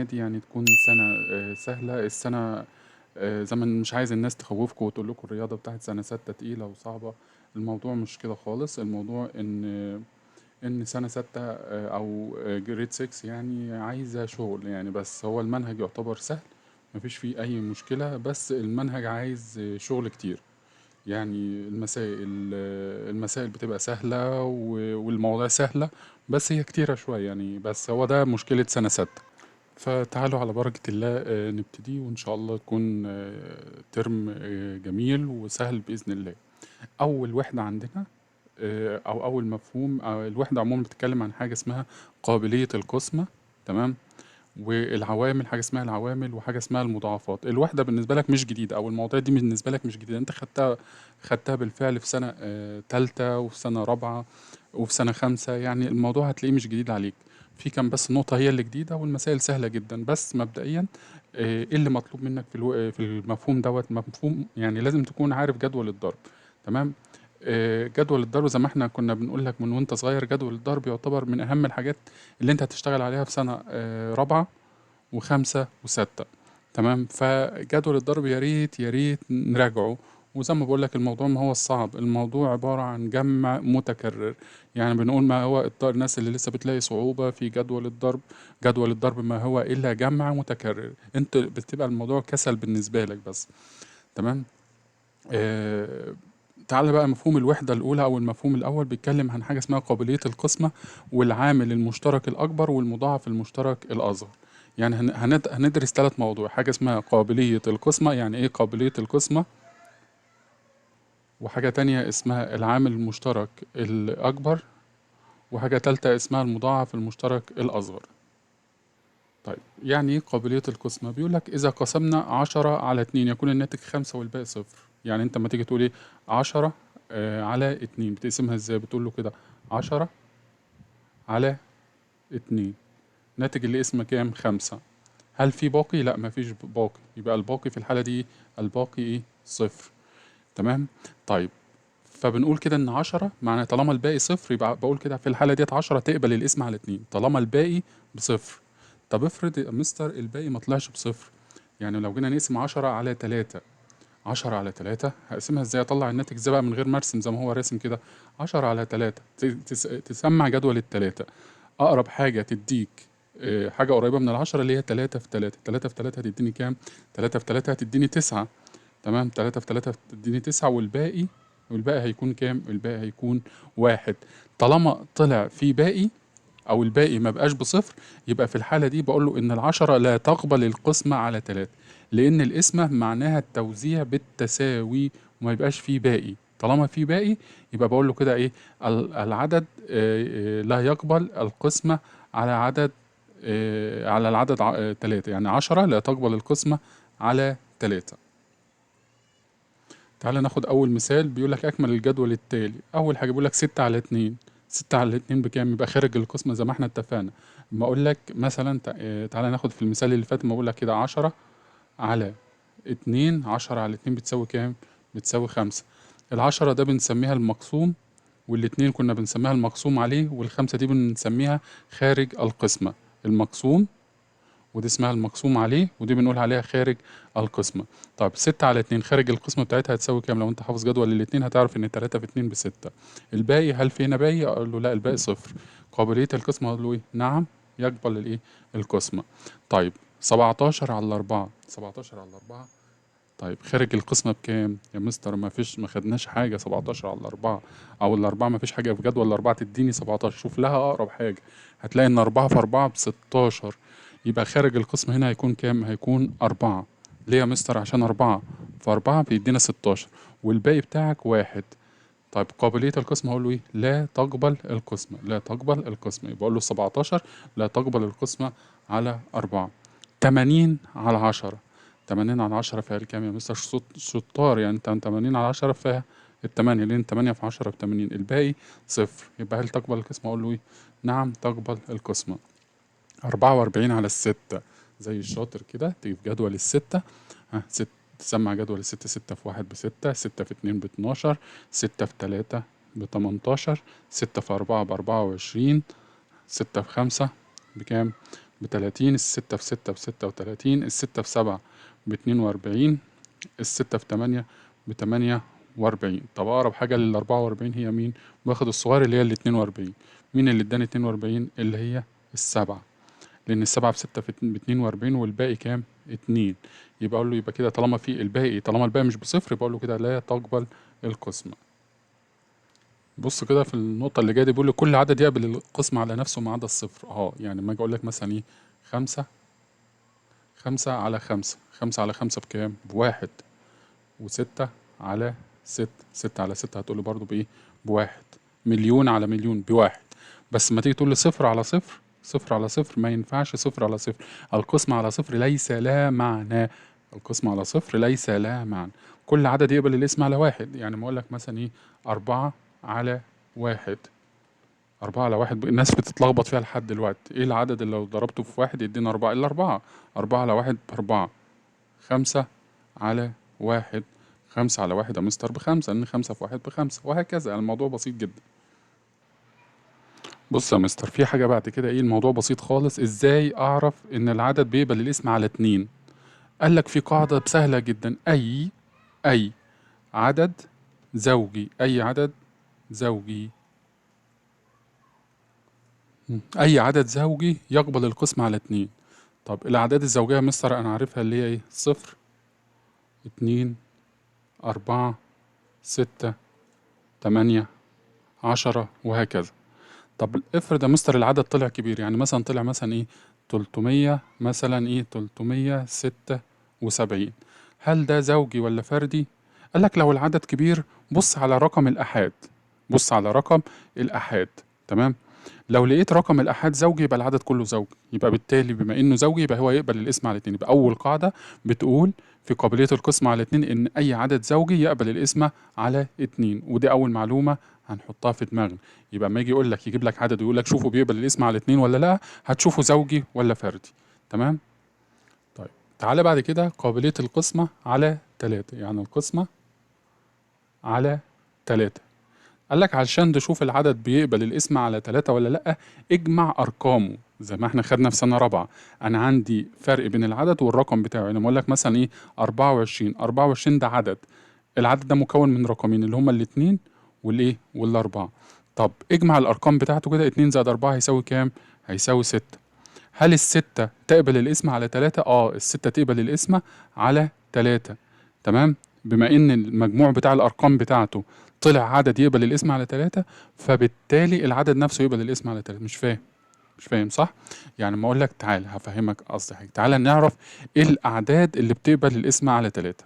دي يعني تكون سنة سهلة. السنة زي ما مش عايز الناس تخوفكم وتقول لكم الرياضة بتاعت سنة ستة تقيلة وصعبة. الموضوع مش كده خالص. الموضوع إن سنة ستة أو جريد 6 يعني عايزة شغل يعني. بس هو المنهج يعتبر سهل، مفيش فيه أي مشكلة، بس المنهج عايز شغل كتير. يعني المسائل بتبقى سهلة والمواضيع سهلة، بس هي كتيرة شوية يعني. بس هو ده مشكلة سنة ستة. فتعالوا على بركة الله نبتدي، وإن شاء الله يكون ترم جميل وسهل بإذن الله. أول وحدة عندنا أو أول مفهوم أو الوحدة عموما بتتكلم عن حاجة اسمها قابلية القسمة. تمام. والعوامل، حاجة اسمها العوامل وحاجة اسمها المضاعفات. الوحدة بالنسبة لك مش جديدة، أو المواضيع دي بالنسبة لك مش جديدة. أنت خدتها بالفعل في سنة تالتة وفي سنة رابعة وفي سنة خمسة. يعني الموضوع هتلاقيه مش جديد عليك. في كام بس نقطة هي اللي جديدة، والمسائل سهلة جدا. بس مبدئيا ايه اللي مطلوب منك في المفهوم دوت؟ مفهوم يعني لازم تكون عارف جدول الضرب. تمام. جدول الضرب زي ما احنا كنا بنقول لك من وانت صغير، جدول الضرب يعتبر من اهم الحاجات اللي انت هتشتغل عليها في سنة رابعة وخمسة وستة. تمام. فجدول الضرب يا ريت يا ريت نراجعه. وزي ما بقول لك، الموضوع ما هو الصعب، الموضوع عبارة عن جمع متكرر. يعني بنقول ما هو الناس اللي لسه بتلاقي صعوبة في جدول الضرب، جدول الضرب ما هو إلا جمع متكرر. انت بتبقى الموضوع كسل بالنسبة لك بس. تمام. آه تعال بقى مفهوم الوحدة الأولى أو المفهوم الأول بيتكلم عن حاجة اسمها قابلية القسمة والعامل المشترك الأكبر والمضاعف المشترك الأصغر. يعني هندرس ثلاث مواضيع: حاجة اسمها قابلية القسمة، يعني إيه قابلية القسمة، وحاجة تانية اسمها العامل المشترك الأكبر، وحاجة تالتة اسمها المضاعف المشترك الأصغر. طيب يعني ايه قابلية القسمة؟ بيقول لك إذا قسمنا 10 على 2 يكون الناتج 5 والباقي صفر. يعني أنت لما تيجي تقول ايه 10 على 2، بتقسمها ازاي؟ بتقول له كده 10 على 2، ناتج القسمة كام؟ 5. هل في باقي؟ لا، مفيش باقي. يبقى الباقي في الحالة دي الباقي ايه؟ صفر. تمام. طيب، فبنقول كده ان 10 معنى طالما الباقي صفر، يبقى بقول كده في الحالة ديت 10 تقبل القسم على 2 طالما الباقي بصفر. طب افرض يا مستر الباقي ما طلعش بصفر. يعني لو جينا نقسم 10 على 3، 10 على 3 هقسمها ازاي؟ اطلع الناتج ازاي بقى من غير ما ارسم زي ما هو راسم كده؟ 10 على 3 تسمع جدول التلاتة. أقرب حاجة تديك حاجة قريبة من ال10 اللي هي 3 في 3. 3 في 3 هتديني كام؟ 3 في 3 هتديني 9. تمام. 3 في 3 هتديني 9، والباقي هيكون كام؟ الباقي هيكون 1. طالما طلع في باقي أو الباقي ما بقاش بصفر، يبقى في الحالة دي بقول له إن ال10 لا تقبل القسمة على 3، لأن القسمة معناها التوزيع بالتساوي وما يبقاش فيه باقي. طالما في باقي يبقى بقول له كده إيه؟ العدد لا يقبل القسمة على عدد على العدد 3. يعني 10 لا تقبل القسمة على 3. تعالى ناخد أول مثال. بيقول لك أكمل الجدول التالي. أول حاجة بيقول لك 6 على 2. 6 على 2 بكام؟ يبقى خارج القسمة زي ما احنا اتفقنا. اما أقول لك مثلا تعالى ناخد في المثال اللي فات، ما أقول لك كده 10 على 2. 10 على 2 بتساوي كام؟ بتساوي 5. ال10 ده بنسميها المقسوم، والاتنين كنا بنسميها المقسوم عليه، والخمسة دي بنسميها خارج القسمة. المقسوم، ودي اسمها المقسوم عليه، ودي بنقول عليها خارج القسمة. طيب 6 على 2 خارج القسمة بتاعتها هتساوي كام؟ لو انت حافظ جدول الاتنين هتعرف ان 3 في 2 ب6. الباقي، هل في هنا باقي؟ اقول له لا، الباقي صفر. قابلية القسمة اقول له ايه؟ نعم، يقبل الايه؟ القسمة. طيب 17 على 4. 17 على 4. طيب خارج القسمة بكام؟ يا مستر ما خدناش حاجة. 17 على 4 أو الأربعة ما فيش حاجة في جدول الأربعة تديني 17. شوف لها أقرب حاجة، هتلاقي إن 4 في 4 ب16. يبقى خارج القسمة هنا هيكون كام؟ هيكون 4. ليه يا مستر؟ عشان 4 في 4 بيدينا 16، والباقي بتاعك 1. طيب قابلية القسمة هقول له إيه؟ لا تقبل القسمة. لا تقبل القسمة. يبقى أقول له 17 لا تقبل القسمة على 4. 80 على 10. 80 على 10 فيها الكام يا مستر؟ شطار يعني. انت 80 على 10 فيها التمانية، لأن 8 في 10 ب80. الباقي صفر. يبقى هل تقبل القسمة؟ أقول له إيه؟ نعم تقبل القسمة. 44 على 6. زي الشاطر كده تيجي في جدول الستة. ها تسمع جدول الستة. 6 في 1 ب6، 6 في 2 ب12، 6 في 3 ب18، 6 في 4 ب24، 6 في 5 بكام؟ ب30، الستة في ستة ب36، الستة في سبعة ب42، الستة في 8 ب48. طب أقرب حاجة لل44 هي مين؟ باخد الصغير اللي هي ال42. مين اللي اداني 42؟ اللي هي السبعة، لأن السبعة في ستة ب42 والباقي كام؟ 2. يبقى أقول له يبقى كده طالما في الباقي، طالما الباقي مش بصفر، يبقى أقول له كده لا تقبل القسمة. بص كده في النقطة اللي جاية دي بيقول لي كل عدد يقبل القسمة على نفسه ما عدا الصفر. يعني لما أجي أقول لك مثلا إيه، خمسة، خمسة على خمسة، خمسة على خمسة بكام؟ بواحد. وستة على ستة، ستة على ستة هتقولي برضو بإيه؟ بواحد. مليون على مليون بواحد. بس ما تيجي تقولي صفر على صفر، صفر على صفر ما ينفعش. صفر على صفر، القسمة على صفر ليس لها معنى. القسمة على صفر ليس لها معنى. كل عدد يقبل الاسم على واحد. يعني ما أقول لك مثلا إيه، أربعة على واحد. أربعة على واحد الناس بتتلخبط فيها لحد دلوقتي. إيه العدد اللي لو ضربته في واحد يدينا أربعة؟ إلا أربعة. أربعة على واحد بأربعة. خمسة على واحد، خمسة على واحد يا مستر بخمسة، إن خمسة في واحد بخمسة، وهكذا. الموضوع بسيط جدا. بص يا مستر، في حاجة بعد كده إيه، الموضوع بسيط خالص. إزاي أعرف إن العدد بيقبل الاسم على اتنين؟ قال لك في قاعدة سهلة جدا. أي عدد زوجي، أي عدد زوجي، أي عدد زوجي يقبل القسم على اتنين. طب الأعداد الزوجية يا مستر أنا عارفها اللي هي إيه؟ صفر، اتنين، أربعة، ستة، تمانية، 10، وهكذا. طب افرض يا مستر العدد طلع كبير، يعني مثلا طلع مثلا ايه 300، مثلا ايه 376، هل ده زوجي ولا فردي؟ قالك لو العدد كبير بص على رقم الآحاد، بص على رقم الآحاد. تمام. لو لقيت رقم الآحاد زوجي يبقى العدد كله زوجي، يبقى بالتالي بما إنه زوجي يبقى هو يقبل الاسم على اتنين. يبقى أول قاعدة بتقول في قابلية القسمة على اتنين إن أي عدد زوجي يقبل الاسم على اتنين. ودي أول معلومة هنحطها في دماغنا. يبقى ما يجي يقول لك، يجيب لك عدد ويقول لك شوفوا بيقبل الاسم على اتنين ولا لا، هتشوفه زوجي ولا فردي. تمام. طيب تعالى بعد كده قابلية القسمة على تلاتة، يعني القسمة على تلاتة. قال لك علشان تشوف العدد بيقبل الاسم على تلاتة ولا لأ، اجمع أرقامه زي ما احنا خدنا في سنة رابعة. أنا عندي فرق بين العدد والرقم بتاعه. يعني بقول لك مثلا إيه 24، 24 ده عدد، العدد ده مكون من رقمين اللي هما الاتنين والإيه والأربعة. طب اجمع الأرقام بتاعته كده، اتنين زائد أربعة هيساوي كام؟ هيساوي ستة. هل الستة تقبل الاسم على تلاتة؟ الستة تقبل الاسم على تلاتة. تمام. بما ان المجموع بتاع الارقام بتاعته طلع عدد يقبل الاسم على تلاتة، فبالتالي العدد نفسه يقبل الاسم على تلاتة. مش فاهم؟ مش فاهم صح؟ يعني ما اقول لك تعالى هفهمك قصدي حاجة. تعالى نعرف ايه الاعداد اللي بتقبل الاسم على تلاتة.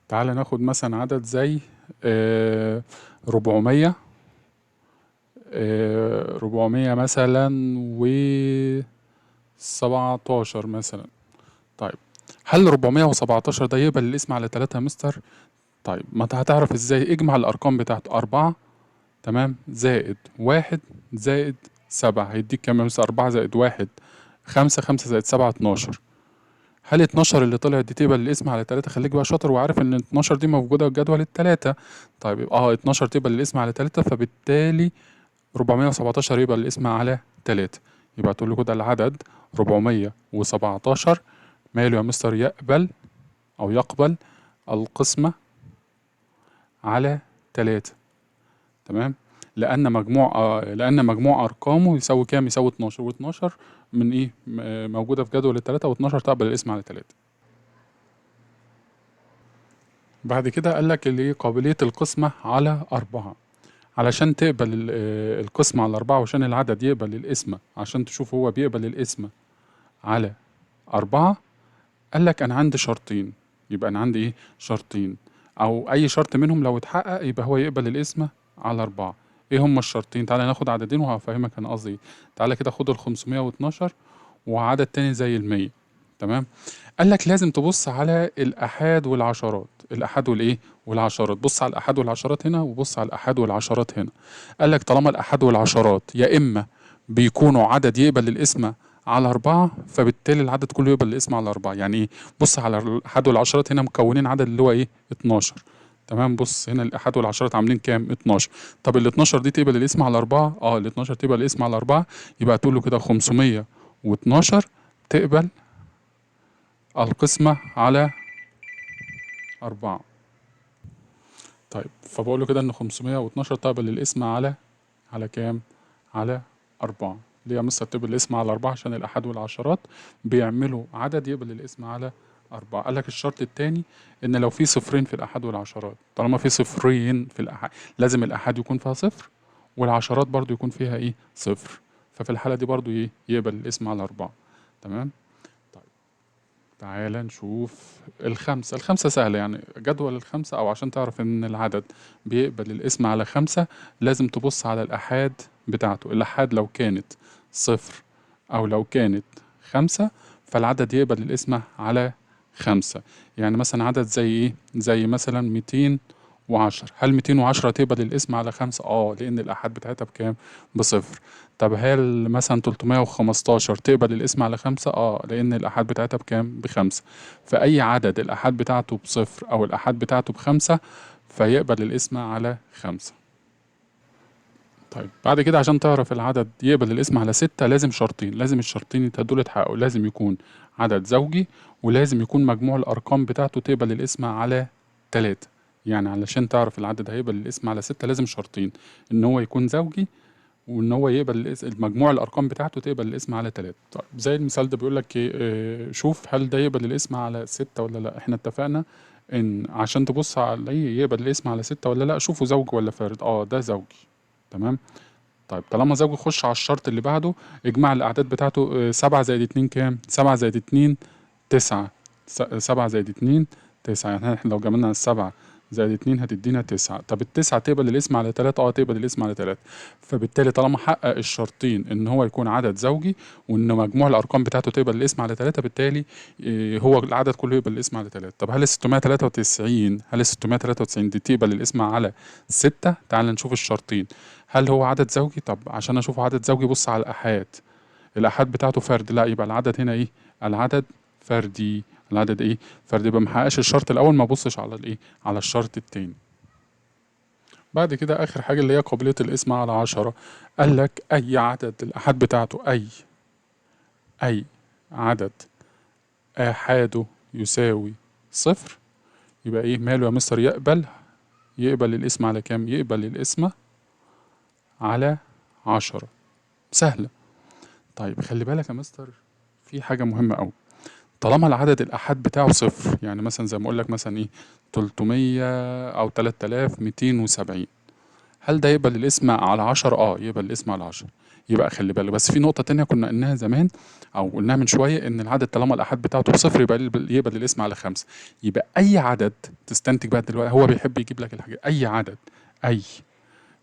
تعالى ناخد مثلا عدد زي 400، 400 مثلا و17 مثلا. طيب هل 417 ده يقبل الاسم على 3 يا مستر؟ طيب ما انت هتعرف ازاي؟ اجمع الارقام بتاعته 4 تمام زائد 1 زائد 7 هيديك كام يا مستر؟ 4 زائد 1 5، 5 زائد 7 12. هل 12 اللي طلعت دي تقبل الاسم على 3؟ خليك بقى شاطر وعارف ان 12 دي موجوده في جدول الثلاثه. طيب يبقى 12 تقبل الاسم على 3، فبالتالي 417 يبقى الاسم على 3. يبقى تقول له كده العدد 417 ماله يا مستر؟ يقبل أو يقبل القسمة على 3. تمام. لأن مجموع أرقامه يساوي كام؟ يساوي 12، و12 من إيه موجودة في جدول التلاتة، و12 تقبل الاسم على 3. بعد كده قال لك اللي قابلية القسمة على 4. علشان تقبل القسمة على 4 وعشان العدد يقبل الاسم، عشان تشوف هو بيقبل الاسم على 4، قال لك أنا عندي شرطين. يبقى أنا عندي إيه؟ شرطين، أو أي شرط منهم لو اتحقق يبقى هو يقبل الاسم على 4. إيه هما الشرطين؟ تعالى ناخد عددين وهفهمك أنا قصدي إيه. تعالى كده خد ال 512 وعدد تاني زي ال 100. تمام. قال لك لازم تبص على الآحاد والعشرات، الآحاد والإيه؟ والعشرات. بص على الآحاد والعشرات هنا، وبص على الآحاد والعشرات هنا. قال لك طالما الآحاد والعشرات يا إما بيكونوا عدد يقبل الاسم على 4، فبالتالي العدد كله يقبل الاسم على 4. يعني إيه؟ بص على الآحاد والعشرات هنا مكونين عدد اللي هو إيه؟ 12. تمام. بص هنا الآحاد والعشرات عاملين كام؟ 12. طب ال 12 دي تقبل الاسم على 4؟ اه ال 12 تقبل الاسم على 4. يبقى تقول له كده 512 تقبل القسمة على 4. طيب فبقول له كده ان 512 تقبل الاسم على كام؟ على 4. ليه يا مستر تقبل الاسم على 4؟ عشان الآحاد والعشرات بيعملوا عدد يقبل الاسم على 4. قال لك الشرط الثاني ان لو في صفرين في الآحاد والعشرات، طالما في صفرين في الآحاد لازم الآحاد يكون فيها صفر والعشرات برضو يكون فيها ايه؟ صفر. ففي الحالة دي برضو ايه؟ يقبل الاسم على 4. تمام. طيب تعال نشوف الخمسة. الخمسة سهلة يعني، جدول الخمسة أو عشان تعرف إن العدد بيقبل الاسم على 5 لازم تبص على الآحاد بتاعته. الآحاد لو كانت صفر أو لو كانت 5 فالعدد يقبل الاسم على 5. يعني مثلا عدد زي إيه؟ زي مثلا 210. هل 210 تقبل الاسم على 5؟ لأن الآحاد بتاعتها بكام؟ بصفر. طب هل مثلا 315 تقبل الاسم على 5؟ لأن الآحاد بتاعتها بكام؟ ب5. فأي عدد الآحاد بتاعته بصفر أو الآحاد بتاعته ب5 فيقبل الاسم على 5. طيب بعد كده عشان تعرف العدد يقبل الاسم على 6 لازم شرطين، لازم الشرطين دول يتحققوا. لازم يكون عدد زوجي ولازم يكون مجموع الأرقام بتاعته تقبل الاسم على 3. يعني علشان تعرف العدد هيقبل الاسم على 6 لازم شرطين، إن هو يكون زوجي وان هو يقبل مجموع الارقام بتاعته تقبل الاسم على 3. طيب زي المثال ده بيقول لك ايه، شوف هل ده يقبل الاسم على 6 ولا لا. احنا اتفقنا ان عشان تبص عليه يقبل الاسم على 6 ولا لا شوفه زوج ولا فارد. ده زوجي. تمام. طيب طالما زوجي خش على الشرط اللي بعده. اجمع الاعداد بتاعته. 7 زائد 2 كام؟ 7 زائد 2 9. 7 زائد 2 9. يعني احنا لو جمعنا 7 زائد 2 هتدينا 9. طب التسعة تقبل الاسم على 3؟ تقبل الاسم على 3. فبالتالي طالما حقق الشرطين ان هو يكون عدد زوجي وان مجموع الارقام بتاعته تقبل الاسم على 3 بالتالي هو العدد كله يقبل الاسم على 3. طب هل ال 693 دي تقبل الاسم على 6؟ تعال نشوف الشرطين. هل هو عدد زوجي؟ طب عشان اشوفه عدد زوجي بص على الآحاد. الآحاد بتاعته فرد، لا يبقى العدد هنا ايه؟ العدد فردي. العدد ايه؟ فردي. يبقى محققش الشرط الاول ما بصش على الايه؟ على الشرط التاني. بعد كده اخر حاجه اللي هي قابليه الاسم على 10. قال لك اي عدد الآحاد بتاعته اي عدد آحاده يساوي صفر يبقى ايه ماله يا مستر؟ يقبل الاسم على كام؟ يقبل الاسم على 10. سهله. طيب خلي بالك يا مستر في حاجة مهمة أوي. طالما العدد الآحاد بتاعه صفر، يعني مثلا زي ما أقول لك مثلا إيه 300 أو 3270، هل ده يقبل الاسم على 10؟ يقبل الاسم على 10. يبقى خلي بالك بس في نقطة تانية كنا قلناها زمان أو قلناها من شوية، إن العدد طالما الآحاد بتاعته بصفر يقبل الاسم على 5. يبقى أي عدد تستنتج بقى دلوقتي، هو بيحب يجيب لك الحاجة. أي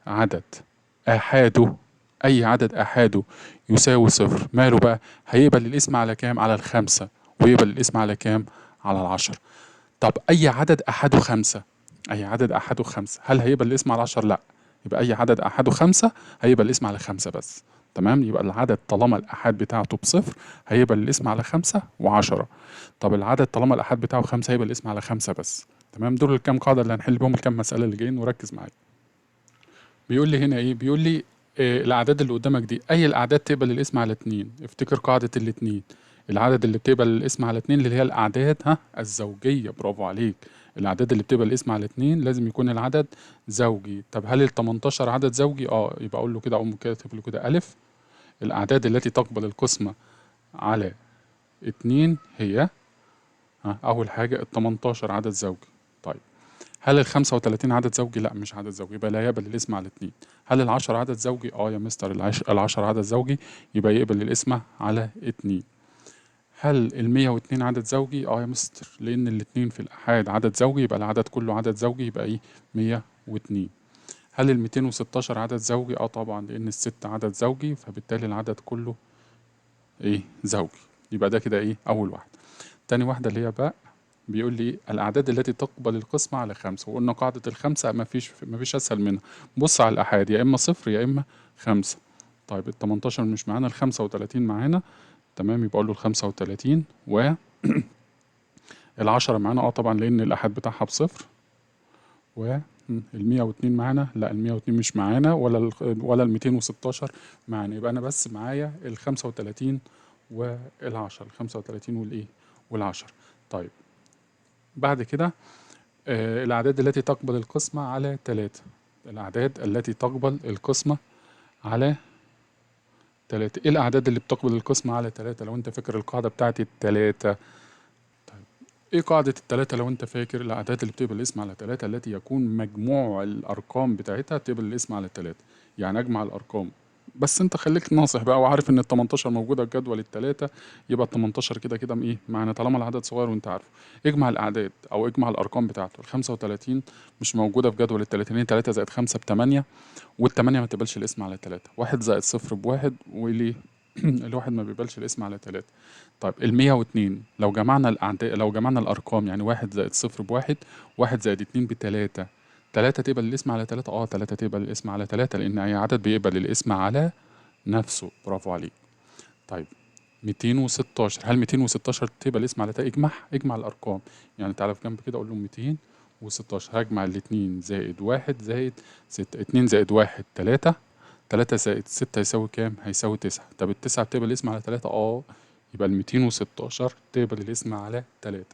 عدد آحاده أي عدد آحاده يساوي صفر ماله بقى؟ هيقبل الاسم على كام؟ على 5. ويقبل الاسم على كام؟ على 10. طب أي عدد آحاده 5، أي عدد آحاده 5 هل هيقبل الاسم على 10؟ لأ. يبقى أي عدد آحاده 5 هيقبل الاسم على 5 بس. تمام. يبقى العدد طالما الآحاد بتاعته بصفر هيقبل الاسم على 5 و10. طب العدد طالما الآحاد بتاعه 5 هيقبل الاسم على 5 بس. تمام. دول الكام قاعدة اللي هنحل بهم الكام مسألة اللي جايين، وركز معايا. بيقول لي هنا ايه؟ بيقول لي الاعداد اللي قدامك دي اي الاعداد تقبل الاسم على 2؟ افتكر قاعدة الاتنين. العدد اللي بتقبل الاسم على 2 اللي هي الاعداد الزوجية. برافو عليك. الاعداد اللي بتقبل الاسم على 2 لازم يكون العدد زوجي. طب هل ال 18 عدد زوجي؟ يبقى اقول له كده، اقوم كاتب له كده الف. الاعداد التي تقبل القسمة على 2 هي اول حاجة ال 18 عدد زوجي. طيب هل ال 35 عدد زوجي؟ لا مش عدد زوجي، يبقى لا يقبل الاسم على 2. هل ال 10 عدد زوجي؟ يا مستر ال 10 عدد زوجي، يبقى يقبل الاسم على 2. هل ال 102 عدد زوجي؟ يا مستر لأن الاتنين في الآحاد عدد زوجي يبقى العدد كله عدد زوجي، يبقى ايه 102. هل ال 216 عدد زوجي؟ طبعا لأن الست عدد زوجي فبالتالي العدد كله ايه زوجي. يبقى ده كده ايه أول واحدة. تاني واحدة اللي هي بقى بيقول لي الأعداد التي تقبل القسمة على 5. وقلنا قاعدة ال5 ما فيش أسهل منها. بص على الآحاد يا إما صفر يا إما 5. طيب ال 18 مش معانا، ال 35 معانا. تمام. يبقى أقول له ال 35 و ال 10 معانا طبعا لأن الآحاد بتاعها بصفر. و ال102 معانا، لا ال102 مش معانا، ولا ال216 معانا، يبقى أنا بس معايا ال35 وال10، ال35 والإيه وال10. طيب بعد كده الأعداد التي تقبل القسمة على 3. الأعداد التي تقبل القسمة على 3. إيه الأعداد اللي بتقبل القسمة على 3 لو أنت فاكر القاعدة بتاعت التلاتة؟ ايه قاعدة التلاتة لو انت فاكر؟ الأعداد اللي بتقبل الاسم على 3 التي يكون مجموع الأرقام بتاعتها تقبل الاسم على 3. يعني أجمع الأرقام، بس انت خليك ناصح بقى وعارف ان ال18 موجودة في جدول التلاتة، يبقى ال18 كده كده ايه معنا طالما العدد صغير وانت عارفه. اجمع الأعداد أو اجمع الأرقام بتاعته. ال35 مش موجودة في جدول التلاتة، لأن 3 زائد 5 ب8، والتمانية ما تقبلش الاسم على 3. 1 زائد 0 بواحد، وليه؟ الواحد ما بيقبلش الاسم على 3. طيب ال102 لو جمعنا الأعداد، لو جمعنا الأرقام، يعني 1 زائد 0 بواحد، 1 زائد 2 بتلاتة. 3 تقبل الاسم على 3؟ 3 تقبل الاسم على 3، لأن أي عدد بيقبل الاسم على نفسه. برافو عليك. طيب 216، هل 216 تقبل الاسم على 3؟ اجمع الأرقام. يعني تعالى في جنب كده أقول له 216 هجمع الاتنين زائد 1 زائد 6. 2 زائد 1 3، 3 زائد 6 يساوي كام؟ هيساوي 9. طب التسعة بتقبل الاسم على 3؟ يبقى ال216 تقبل الاسم على 3.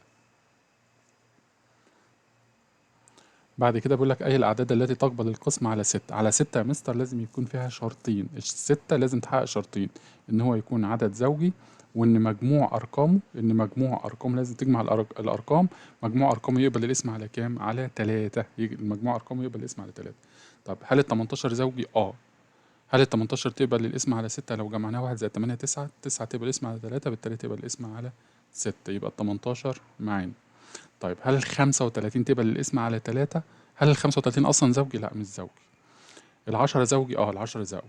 بعد كده بيقول لك أي الأعداد التي تقبل القسم على 6. على 6 يا مستر لازم يكون فيها شرطين. الستة لازم تحقق شرطين، إن هو يكون عدد زوجي، وإن مجموع أرقامه لازم تجمع الأرقام. مجموع أرقامه يقبل الاسم على كام؟ على 3. مجموع أرقامه يقبل الاسم على 3. طب هل ال18 زوجي؟ هل ال18 تقبل الاسم على 6؟ لو جمعناها 1 زائد 8 9، 9 تقبل الاسم على 3، بالتالي تقبل الاسم على 6، يبقى ال18 معانا. طيب هل ال35 تقبل الاسم على 3؟ هل ال35 أصلا زوجي؟ لا مش زوجي. ال10 زوجي؟ ال10 زوجي.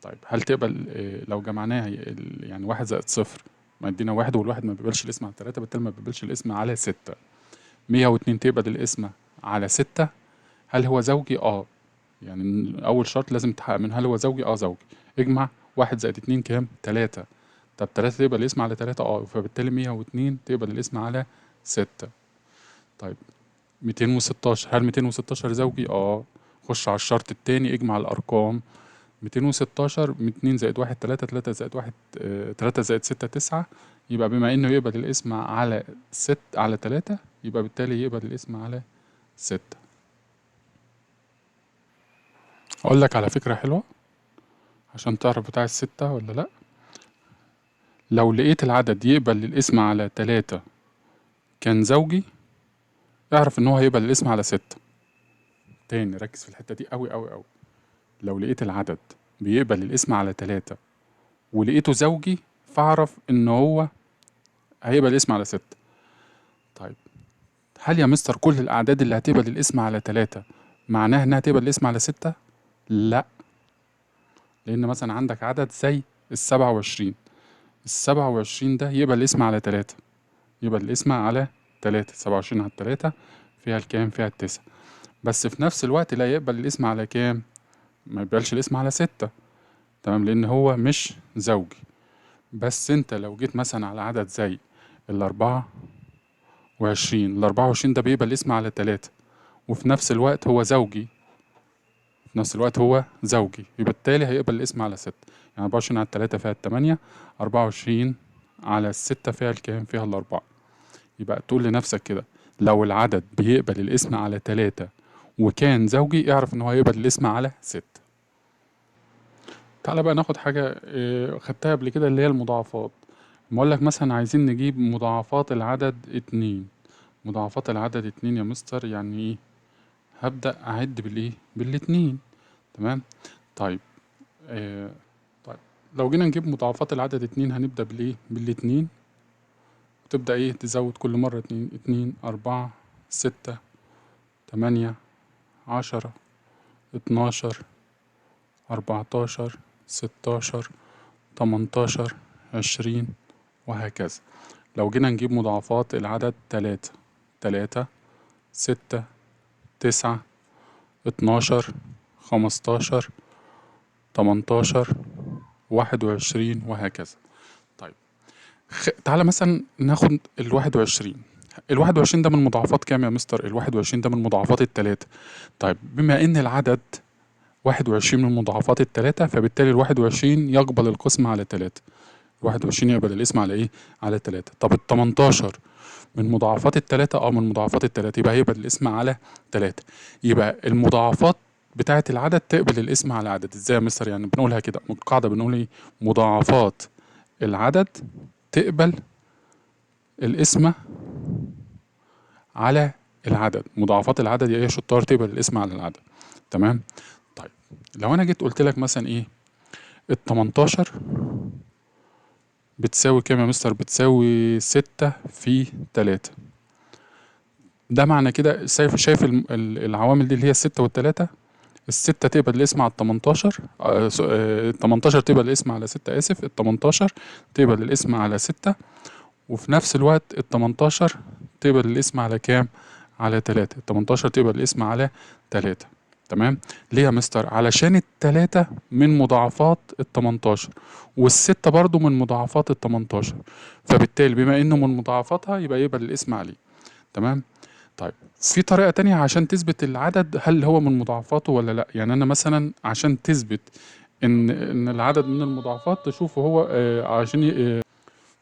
طيب هل تقبل لو جمعناها يعني 1 زائد 0 ما ادينا 1، والواحد ما بيقبلش الاسم على 3، بالتالي ما بيقبلش الاسم على 6. 102 تقبل الاسم على 6. هل هو زوجي؟ يعني أول شرط لازم تحقق من هل هو زوجي؟ زوجي. اجمع 1 زائد 2 كام؟ 3. طب 3 تقبل الاسم على 3؟ فبالتالي 102 تقبل الاسم على 6. طيب 216، هل 216 زوجي؟ خش على الشرط التاني، اجمع الأرقام. 216 2 زائد 1 3، 3 زائد 1 3 زائد 6 9. يبقى بما إنه يقبل الاسم على 3، يبقى بالتالي يقبل الاسم على 6. أقول لك على فكرة حلوة عشان تعرف بتاع ال6 ولا لأ. لو لقيت العدد يقبل الاسم على 3 كان زوجي، اعرف ان هو هيقبل الاسم على 6. تاني ركز في الحتة دي قوي قوي قوي. لو لقيت العدد بيقبل الاسم على 3 ولقيته زوجي، فاعرف ان هو هيقبل الاسم على 6. طيب هل يا مستر كل الأعداد اللي هتقبل الاسم على 3 معناها انها تقبل الاسم على 6؟ لا، لأن مثلا عندك عدد زي ال27. ال27 ده يقبل الاسم على 3، يبقى الاسم على 3. 27 على 3 فيها الكام؟ فيها ال9. بس في نفس الوقت لا يقبل الاسم على كام؟ ما يقبلش الاسم على 6. تمام، لأن هو مش زوجي. بس انت لو جيت مثلا على عدد زي ال24، ال24 ده بيقبل الاسم على 3، وفي نفس الوقت هو زوجي. يبقى بالتالي هيقبل الاسم على 6. يعني 24 على 3 فيها ال8، 24 على 6 فيها الكام؟ فيها ال4. يبقى تقول لنفسك كده، لو العدد بيقبل الاسم على 3 وكان زوجي، اعرف ان هو هيقبل الاسم على 6. تعالى بقى ناخد حاجة خدتها قبل كده، اللي هي المضاعفات. لما اقول لك مثلا عايزين نجيب مضاعفات العدد 2. مضاعفات العدد 2 يا مستر يعني ايه؟ هبدأ أعد بالإيه؟ بالاتنين. تمام. طيب آه طيب لو جينا نجيب مضاعفات العدد 2 هنبدأ بالإيه؟ بالاتنين، وتبدأ إيه تزود كل مرة 2 2 4 6 8 10 12 14 16 18 20 وهكذا. لو جينا نجيب مضاعفات العدد 3 6 9 12 15 18 21 وهكذا. طيب تعالى مثلا ناخد ال21. ال21 ده من مضاعفات كام يا مستر؟ ال21 ده من مضاعفات التلاتة. طيب بما ان العدد 21 من مضاعفات التلاتة، فبالتالي ال21 يقبل القسمة على تلاتة. 21 يقبل الاسم على ايه؟ على تلاتة. طب ال18 من مضاعفات التلاتة؟ من مضاعفات التلاتة، يبقى هيقبل الاسم على تلاتة. يبقى المضاعفات بتاعة العدد تقبل الاسم على عدد. ازاي يا مستر؟ يعني بنقولها كده القاعدة، بنقول ايه؟ مضاعفات العدد تقبل الاسم على العدد. مضاعفات العدد يا شطار تقبل الاسم على العدد. تمام. طيب لو انا جيت قلت لك مثلا ايه؟ ال 18 بتساوي كام يا مستر؟ بتساوي 6 في 3. ده معنى كده شايف العوامل دي اللي هي الستة والتلاتة. الستة تقبل الاسم على التمنتاشر، التمنتاشر تقبل الاسم على ستة، آسف، التمنتاشر تقبل الاسم على ستة، وفي نفس الوقت التمنتاشر تقبل الاسم على كام؟ على تلاتة. التمنتاشر تقبل الاسم على تلاتة. تمام. ليه يا مستر؟ علشان التلاتة من مضاعفات التمنتاشر، والستة برضو من مضاعفات التمنتاشر، فبالتالي بما انه من مضاعفاتها يبقى يقبل الاسم عليه. تمام. طيب في طريقة تانية عشان تثبت العدد هل هو من مضاعفاته ولا لا. يعني انا مثلا عشان تثبت ان العدد من المضاعفات، تشوفه هو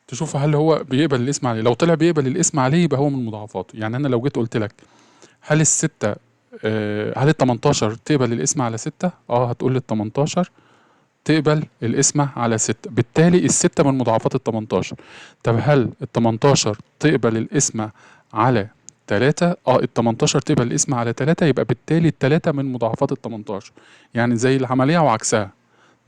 تشوف هل هو بيقبل الاسم عليه. لو طلع بيقبل الاسم عليه يبقى هو من مضاعفاته. يعني انا لو جيت قلت لك هل الستة هل ال 18 تقبل الاسم على ستة؟ هتقول لي ال 18 تقبل الاسم على ستة، بالتالي الستة من مضاعفات ال 18. طب هل ال 18 تقبل الاسم على تلاتة؟ ال 18 تقبل الاسم على تلاتة، يبقى بالتالي التلاتة من مضاعفات ال 18. يعني زي العملية وعكسها.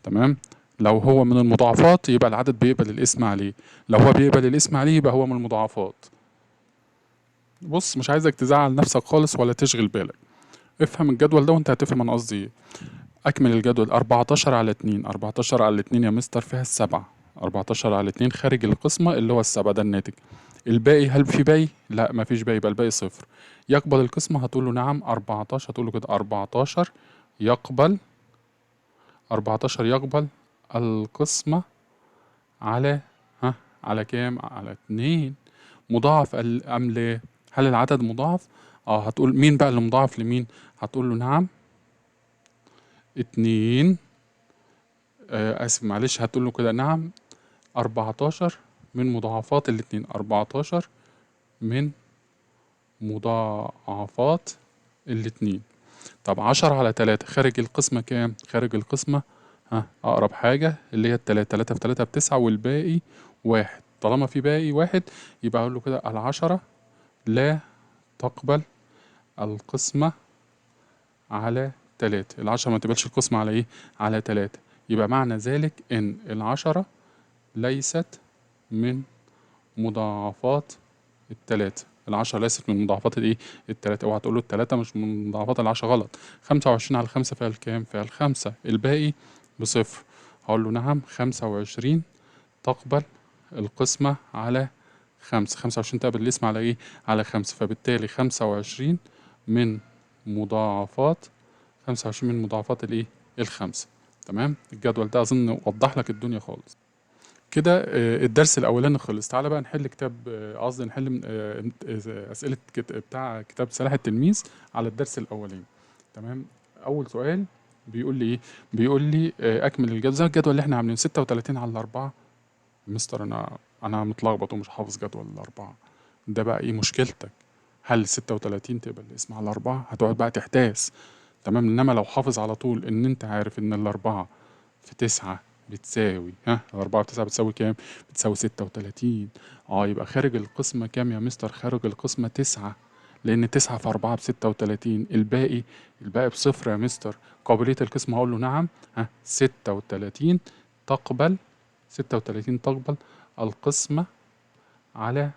تمام. لو هو من المضاعفات يبقى العدد بيقبل الاسم عليه، لو هو بيقبل الاسم عليه يبقى هو من المضاعفات. بص مش عايزك تزعل نفسك خالص ولا تشغل بالك، افهم الجدول ده وانت هتفهم انا قصدي ايه. اكمل الجدول. 14 على 2، 14 على 2 يا مستر فيها السبعة. 14 على 2 خارج القسمة اللي هو السبعة، ده الناتج. الباقي هل في باقي؟ لا مفيش باقي، يبقى الباقي صفر. يقبل القسمة؟ هتقول له نعم. 14 هتقول له كده 14 يقبل، 14 يقبل القسمة على على كام؟ على 2. مضاعف ام ليه؟ هل العدد مضاعف؟ هتقول مين بقى اللي مضاعف لمين؟ هتقول له نعم 2. اسف معلش، هتقول له كده نعم 14 من مضاعفات الاتنين. 14 من مضاعفات الاتنين. طب 10 على 3 خارج القسمة كام؟ خارج القسمة أقرب حاجة اللي هي التلاتة. 3 في 3 ب9 والباقي واحد. طالما في باقي واحد يبقى أقول له كده ال10 لا تقبل القسمة على 3. ال10 ما تقبلش القسمة على إيه؟ على 3. يبقى معنى ذلك إن ال10 ليست من مضاعفات التلاتة. ال10 ليست من مضاعفات الايه؟ التلاتة. اوعى تقول له التلاتة مش من مضاعفات ال10، غلط. 25 على 5 فيها الكام؟ فيها الخمسة. الباقي بصفر. هقول له نعم 25 تقبل القسمة على 5. 25 تقبل الاسم على ايه؟ على 5. فبالتالي 25 من مضاعفات، 25 من مضاعفات الايه؟ الخمسة. تمام. الجدول ده اظن وضح لك الدنيا خالص كده. الدرس الاولاني خلص. تعالى بقى نحل كتاب، قصدي نحل اسئله بتاع كتاب صلاح التلميذ على الدرس الاولاني. تمام. اول سؤال بيقول لي ايه؟ بيقول لي اكمل الجدول زي الجدول اللي احنا عاملينه 36 على 4. مستر انا متلخبط ومش حافظ جدول الاربعه. ده بقى ايه مشكلتك؟ هل 36 تقبل الاسم على 4؟ هتقعد بقى تحتاس. تمام. انما لو حافظ على طول ان انت عارف ان الاربعه في 9 بتساوي الأربعة في 9 بتساوي كام؟ بتساوي 36. يبقى خارج القسمة كام يا مستر؟ خارج القسمة 9، لأن 9 في 4 ب36. الباقي بصفر يا مستر. قابلية القسمة هقول له نعم 36 تقبل، 36 تقبل القسمة على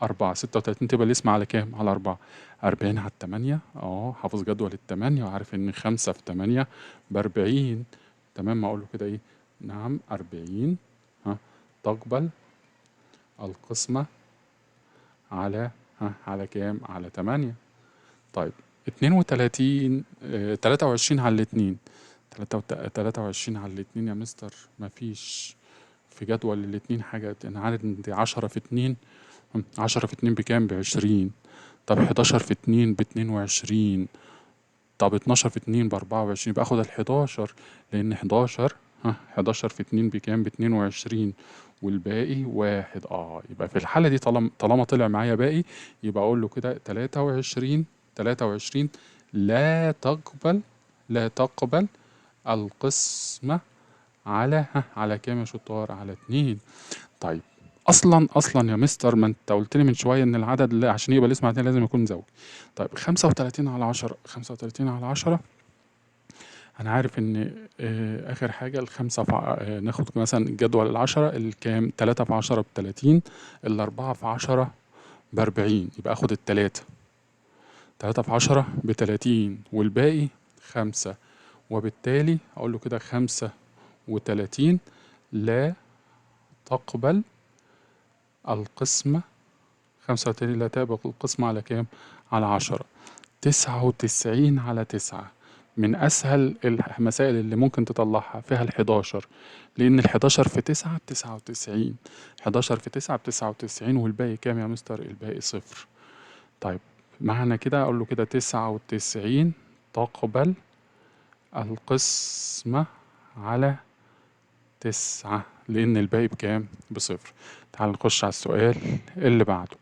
4. 36 تبقى الاسم على كام؟ على 4. 40 على 8. حافظ جدول التمانية وعارف ان 5 في 8 ب40. تمام. اقول له كده ايه؟ نعم 40 تقبل القسمة على على كام؟ على 8. طيب 32 23 على 2. 23 على 2 يا مستر مفيش في جدول الاتنين حاجة، أنا عارف إن دي 10 في 2، 10 في 2 بكام؟ ب20. طب 11 في 2 ب22. طب 12 في 2 ب24. يبقى آخد ال11 لأن 11 في 2 بكام؟ ب22 والباقي 1. يبقى في الحالة دي طالما طلع معايا باقي، يبقى أقول له كده 23 لا تقبل القسمة على كام يا شطار؟ على 2. طيب اصلا يا مستر، ما انت قلت لي من شويه ان العدد اللي عشان يبقى الاسم على 2 لازم يكون زوجي. طيب 35 على 10، 35 على 10 انا عارف ان اخر حاجه الخمسه ناخد مثلا جدول العشرة الكام، 3 في 10 ب30، الاربعة في 10 ب40، يبقى اخد التلاتة، 3 في 10 ب30 والباقي 5، وبالتالي اقول له كده 35 لا تقبل القسمة. 35 لا تقبل القسمة على كام؟ على 10. 99 على 9 من أسهل المسائل اللي ممكن تطلعها، فيها ال11 لأن ال11 في 9 ب99، 11 في 9 ب99 والباقي كام يا مستر؟ الباقي 0. طيب معنى كده أقول له كده 99 تقبل القسمة على 9 لأن الباقي بكام؟ ب0. تعال نخش على السؤال اللي بعده.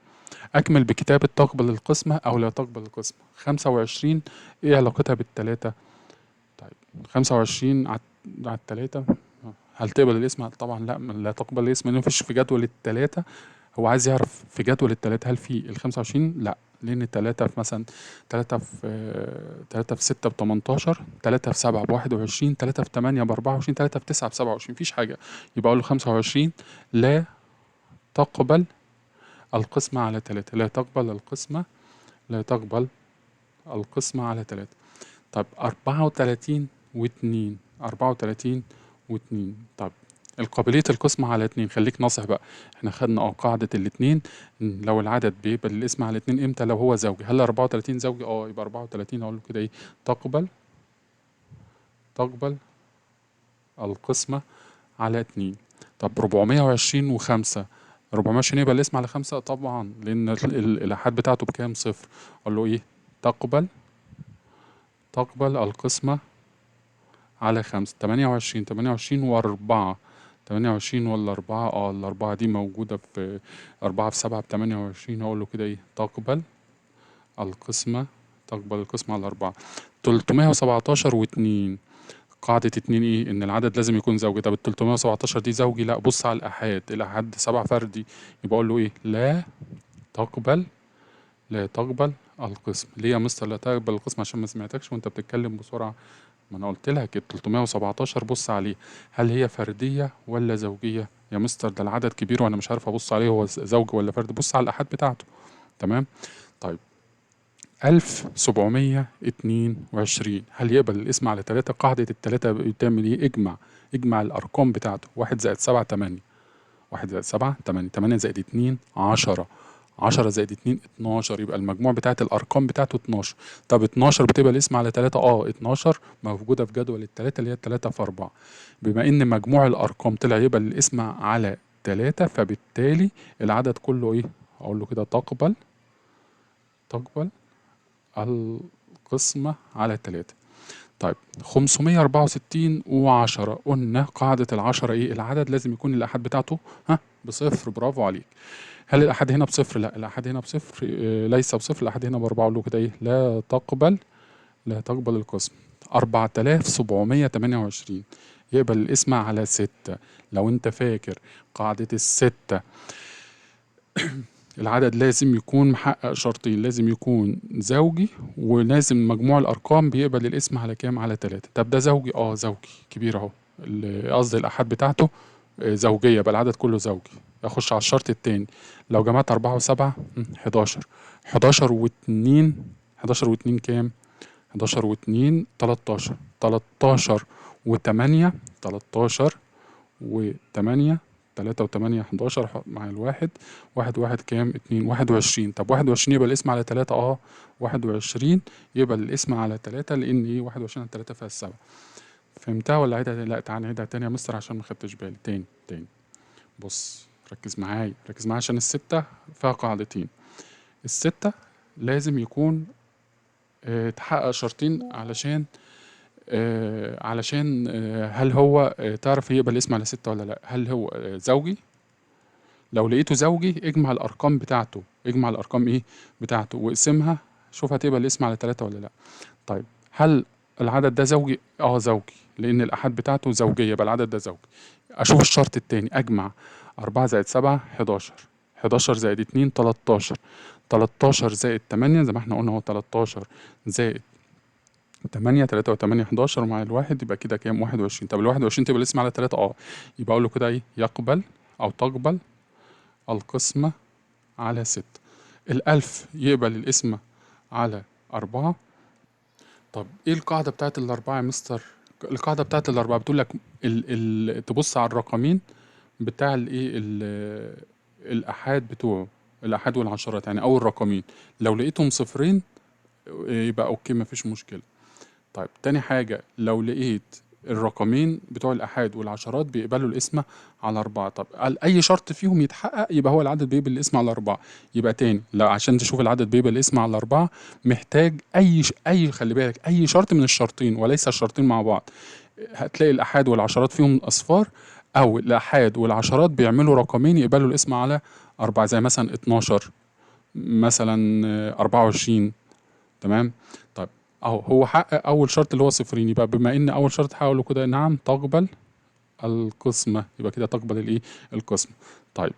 أكمل بكتابة تقبل القسمة أو لا تقبل القسمة. 25 إيه علاقتها بالتلاتة؟ طيب 25 على التلاتة، هل تقبل الاسم؟ طبعا لا تقبل الاسم لأنه مفيش في جدول التلاتة. هو عايز يعرف في جدول التلاتة هل في ال25؟ لا، لأن التلاتة في مثلا تلاتة في 6 ب18، 3 في 7 ب21، 3 في 8 ب24، 3 في 9 ب27، مفيش حاجة. يبقى أقول له 25 لا تقبل القسمة على 3، لا تقبل القسمة على 3. طب 34 و2، 34 و2. طب القابلية القسمة على 2، خليك ناصح بقى. احنا خدنا قاعدة الاتنين، لو العدد بيبقى الاسم على 2 امتى؟ لو هو زوجي. هل 34 زوجي؟ يبقى 34 اقول له كده ايه؟ تقبل القسمة على 2. طب 420 و5، 420 يبقى الاسم على 5 طبعا لان الآحاد بتاعته بكام؟ 0. اقول له ايه؟ تقبل القسمة على 5. 28 و4، 28 والأربعة، الأربعة دي موجودة في 4 في 7 ب28. هقول له كده ايه؟ القسمة تقبل القسمة على 4. 317 و2، قاعدة 2 ايه؟ ان العدد لازم يكون زوجي. طب ال 317 دي زوجي؟ لا، بص على الآحاد 7 فردي. يبقى اقول له ايه؟ لا تقبل القسم. ليه يا مستر لا تقبل القسم؟ عشان ما سمعتكش وانت بتتكلم بسرعة. ما انا قلت لك ال 317 بص عليه، هل هي فردية ولا زوجية؟ يا مستر ده العدد كبير وانا مش عارف ابص عليه هو زوج ولا فرد. بص على الآحاد بتاعته. تمام. طيب 1722 هل يقبل الاسم على 3؟ قاعدة التلاتة بتعمل ايه؟ اجمع الارقام بتاعته. 1 زائد 7 8، 1 زائد 7 8، 8 زائد 2 10، 10 زائد 2 12، يبقى المجموع بتاعت الارقام بتاعته 12. طب 12 بتبقى الاسم على 3؟ 12 موجوده في جدول التلاته اللي هي 3 في 4. بما ان مجموع الارقام طلع يبقى الاسم على 3، فبالتالي العدد كله ايه؟ اقول له كده تقبل القسمه على 3. طيب 564 و10، قلنا قاعدة ال10 ايه؟ العدد لازم يكون الآحاد بتاعته بصفر. برافو عليك. هل الآحاد هنا بصفر؟ لا، الآحاد هنا بصفر. ليس بصفر. الآحاد هنا ب4. له كده ايه؟ لا تقبل القسم. 4728 يقبل الاسم على 6. لو انت فاكر قاعدة الستة، العدد لازم يكون محقق شرطين، لازم يكون زوجي ولازم مجموع الأرقام بيقبل الاسم على كام؟ على 3. طب ده زوجي؟ زوجي كبير اهو. قصدي الآحاد بتاعته زوجية، يبقى العدد كله زوجي. أخش على الشرط التاني. لو جمعت 4 و7 11، 11 و2، 11 و2 كام؟ 11 و2 13، 13 و8، 13 و8، 3 و8 11 مع الواحد، واحد كام؟ 2، 21. طب 21 يبقى الاسم على 3؟ 21 يبقى الاسم على 3 لأن ايه؟ 21 على 3 فيها 7. فهمتها ولا عيدها؟ لا تعالى نعيدها تاني يا مستر عشان ما خدتش بالي. تاني بص ركز معايا عشان الستة فيها قاعدتين. الستة لازم يكون تحقق شرطين علشان هل هو تعرف يقبل اسم على ستة ولا لا. هل هو زوجي؟ لو لقيته زوجي اجمع الارقام بتاعته، اجمع الارقام ايه بتاعته واقسمها، شوف هتقبل الاسم على 3 ولا لا. طيب هل العدد ده زوجي؟ زوجي، لان الاحاد بتاعته زوجيه، يبقى العدد ده زوجي. اشوف الشرط التاني، اجمع 4 زائد 7 11، 11 زائد 2 13، 13 زائد 8 زي ما احنا قلنا، هو 13 زائد 8 3 و8 11 ومع الواحد يبقى كده كام؟ 21. طب ال 21 تبقى الاسم على 3 يبقى اقول له كده ايه؟ يقبل او تقبل القسمة على 6. الألف يقبل القسمة على 4. طب ايه القاعدة بتاعت الأربعة يا مستر؟ القاعدة بتاعت الأربعة بتقول لك تبص على الرقمين بتاع الايه الآحاد بتوعه، الآحاد والعشرات، يعني أول رقمين لو لقيتهم صفرين يبقى أوكي مفيش مشكلة. طيب تاني حاجة، لو لقيت الرقمين بتوع الآحاد والعشرات بيقبلوا القسمة على 4، طب أي شرط فيهم يتحقق يبقى هو العدد بيقبل القسمة على 4. يبقى تاني، لا عشان تشوف العدد بيقبل القسمة على 4 محتاج خلي بالك أي شرط من الشرطين وليس الشرطين مع بعض. هتلاقي الآحاد والعشرات فيهم أصفار، أو الآحاد والعشرات بيعملوا رقمين يقبلوا القسمة على 4، زي مثلا 12 مثلا 24. تمام. طيب هو حقق اول شرط اللي هو صفرين، يبقى بما ان اول شرط حققه له كده نعم تقبل القسمة، يبقى كده تقبل الايه؟ القسمة. طيب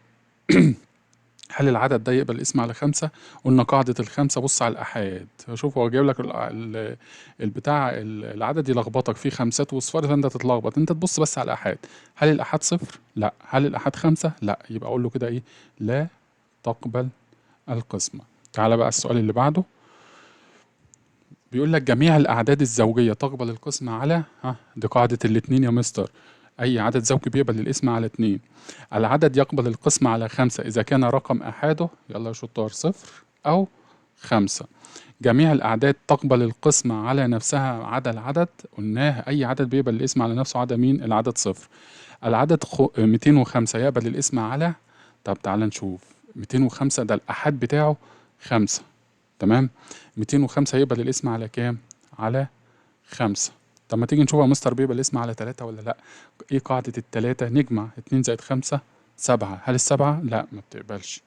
هل العدد ده يقبل الاسم على 5؟ قلنا قاعدة الخمسة، بص على الآحاد، شوف هو جايب لك البتاع العدد يلخبطك فيه خمسات وصفار فانت تتلخبط، انت تبص بس على الآحاد. هل الآحاد صفر؟ لا. هل الآحاد 5؟ لا. يبقى اقول له كده ايه؟ لا تقبل القسمة. تعالى بقى السؤال اللي بعده، بيقول لك جميع الأعداد الزوجية تقبل القسمة على دي قاعدة الاتنين يا مستر، أي عدد زوجي بيقبل القسمة على 2. العدد يقبل القسمة على 5 إذا كان رقم أحاده، يلا يا شطار، 0 أو 5. جميع الأعداد تقبل القسمة على نفسها عدا العدد، قلناه أي عدد بيقبل القسمة على نفسه عدا مين؟ العدد 0. العدد 205 يقبل القسمة على، طب تعالى نشوف. 205 ده الأحاد بتاعه 5. تمام. 205 يقبل الاسم على كام؟ على 5. طب ما تيجي نشوف يا مستر بيقبل الاسم على 3 ولا لا. ايه قاعدة التلاتة؟ نجمع 2 زائد 5 7. هل السبعة؟ لا ما بتقبلش.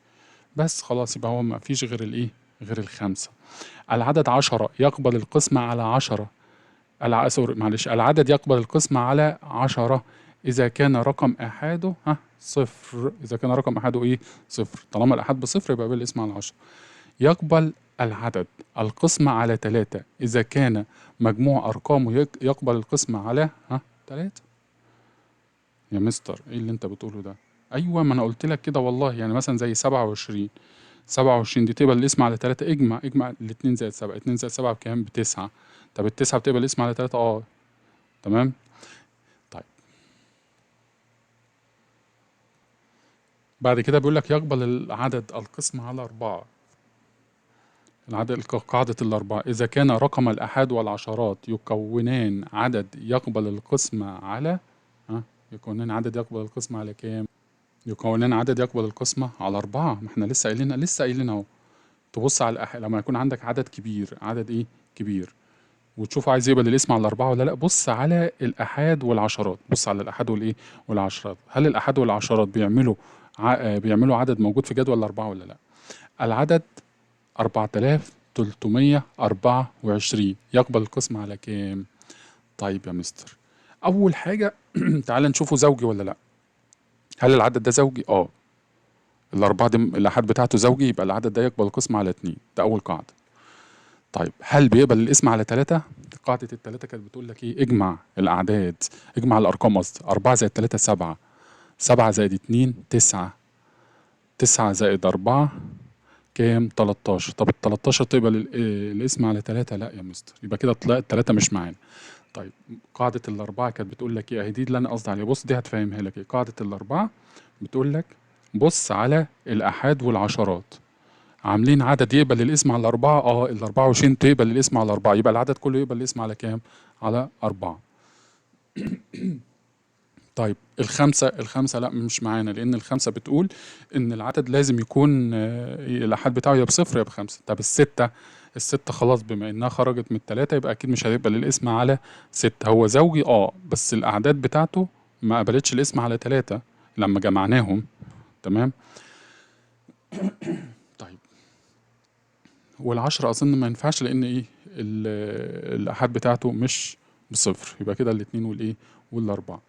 بس خلاص يبقى هو ما فيش غير الايه؟ غير الخمسة. العدد 10 يقبل القسمة على 10. سوري معلش، العدد يقبل القسمة على 10 إذا كان رقم آحاده صفر. إذا كان رقم آحاده إيه؟ صفر. طالما الآحاد بصفر يبقى بالاسم على 10. يقبل العدد القسمة على 3 إذا كان مجموع أرقامه يقبل القسمة على 3. يا مستر إيه اللي أنت بتقوله ده؟ أيوة ما أنا قلت لك كده والله، يعني مثلا زي 27. 27 دي تقبل الاسم على 3، اجمع الاتنين زائد 7. 2 زائد 7 بكام؟ ب9. طب ال9 بتقبل الاسم على 3 تمام. طيب بعد كده بيقول لك يقبل العدد القسمة على 4. قاعدة الأربعة إذا كان رقم الآحاد والعشرات يكونان عدد يقبل القسمة على يكونان عدد يقبل القسمة على كام؟ يكونان عدد يقبل القسمة على 4. ما احنا لسه قايلين اهو. تبص على لما يكون عندك عدد كبير، عدد ايه؟ كبير، وتشوف عايز يقبل الاسم على 4 ولا لا، بص على الآحاد والعشرات. بص على الآحاد والايه؟ والعشرات. هل الآحاد والعشرات بيعملوا عدد موجود في جدول الأربعة ولا لا؟ العدد 4324 يقبل القسمة على كام؟ طيب يا مستر أول حاجة تعال نشوفه زوجي ولا لأ. هل العدد ده زوجي؟ الأربعة دي الآحاد بتاعته زوجي، يبقى العدد ده يقبل القسمة على 2. ده أول قاعدة. طيب هل بيقبل الاسم على 3؟ قاعدة التلاتة كانت بتقول لك إيه؟ اجمع الأعداد، اجمع الأرقام قصدي. 4 زائد 3 7، 7 زائد 2 9، 9 زائد 4 كام؟ 13. طب ال 13 تقبل الاسم على 3؟ لا يا مستر، يبقى كده طلعت 3 مش معانا. طيب قاعدة الأربعة كانت بتقول لك إيه؟ أهي دي اللي أنا قصدي عليها. بص دي هتفهمها لك إيه. قاعدة الأربعة بتقول لك بص على الآحاد والعشرات، عاملين عدد يقبل الاسم على 4. ال 24 تقبل الاسم على 4، يبقى العدد كله يقبل الاسم على كام؟ على 4. طيب الخمسة لأ مش معانا، لأن الخمسة بتقول إن العدد لازم يكون الآحاد بتاعه يا بصفر يا بخمسة. طب الستة خلاص بما إنها خرجت من التلاتة يبقى أكيد مش هيقبل الاسم على ستة. هو زوجي بس الأعداد بتاعته ما قبلتش الاسم على تلاتة لما جمعناهم. تمام. طيب والعشرة أظن ما ينفعش، لأن الآحاد بتاعته مش بصفر، يبقى كده الاتنين والأربعة.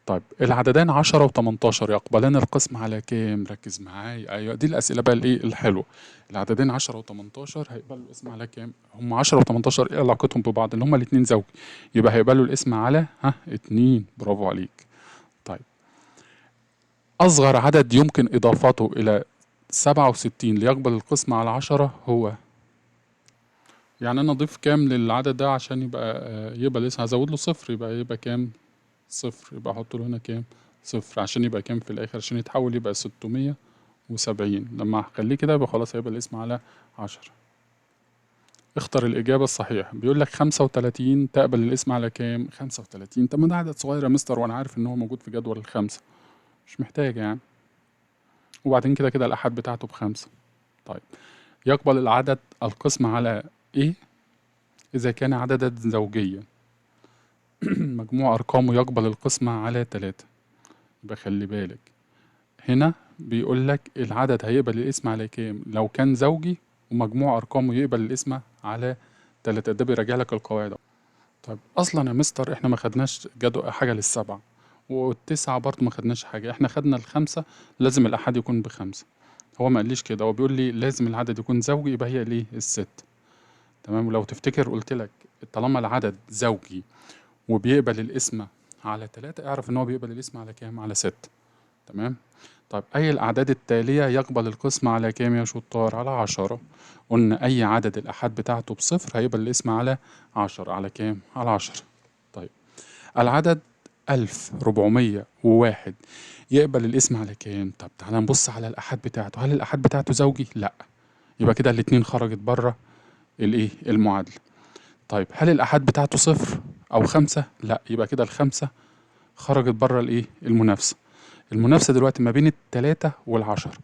طيب العددان 10 و18 يقبلان القسم على كام؟ ركز معايا، ايوه دي الاسئله بقى الحلوه. العددين 10 و18 هيقبلوا الاسم على كام؟ هم 10 و18 ايه علاقتهم ببعض؟ اللي هم الاثنين زوجي، يبقى هيقبلوا الاسم على 2. برافو عليك. طيب اصغر عدد يمكن اضافته الى 67 ليقبل القسم على 10 هو، يعني انا اضيف كام للعدد ده عشان يبقى الاسم؟ هزود له صفر، يبقى كام؟ صفر. يبقى احط له هنا كام؟ صفر، عشان يبقى كام في الاخر؟ عشان يتحول يبقى 670. لما اخليه كده يبقى خلاص هيبقى الاسم على 10. اختر الإجابة الصحيحة. بيقول لك 35 تقبل الاسم على كام؟ 35. طب ما ده عدد صغير يا مستر، وأنا عارف إن هو موجود في جدول الخمسة، مش محتاج يعني. وبعدين كده كده الآحاد بتاعته بخمسة. طيب يقبل العدد القسم على إيه؟ إذا كان عددا زوجيا مجموع أرقامه يقبل القسمة على 3. يبقى خلي بالك هنا بيقول لك العدد هيقبل الاسم على كام لو كان زوجي ومجموع أرقامه يقبل الاسم على 3. ده بيراجع لك القواعد. طيب أصلا يا مستر إحنا ما خدناش حاجة للسبعة، والتسعة برضه ما خدناش حاجة. إحنا خدنا الخمسة لازم الأحد يكون بخمسة. هو ما قاليش كده، هو بيقول لي لازم العدد يكون زوجي، يبقى هي الست. تمام. ولو تفتكر قلت لك طالما العدد زوجي وبيقبل الاسم على 3، اعرف ان هو بيقبل الاسم على كام؟ على 6. تمام. طيب أي الأعداد التالية يقبل القسم على كام يا شطار؟ على 10. قلنا أي عدد الآحاد بتاعته بصفر هيقبل الاسم على 10. على كام؟ على 10. طيب العدد 1401 يقبل الاسم على كام؟ طب تعالى نبص على الآحاد بتاعته. هل الآحاد بتاعته زوجي؟ لأ. يبقى كده الاتنين خرجت بره المعادلة. طيب هل الآحاد بتاعته صفر أو 5؟ لأ. يبقى كده الخمسة خرجت بره المنافسة. المنافسة دلوقتي ما بين التلاتة والعشر.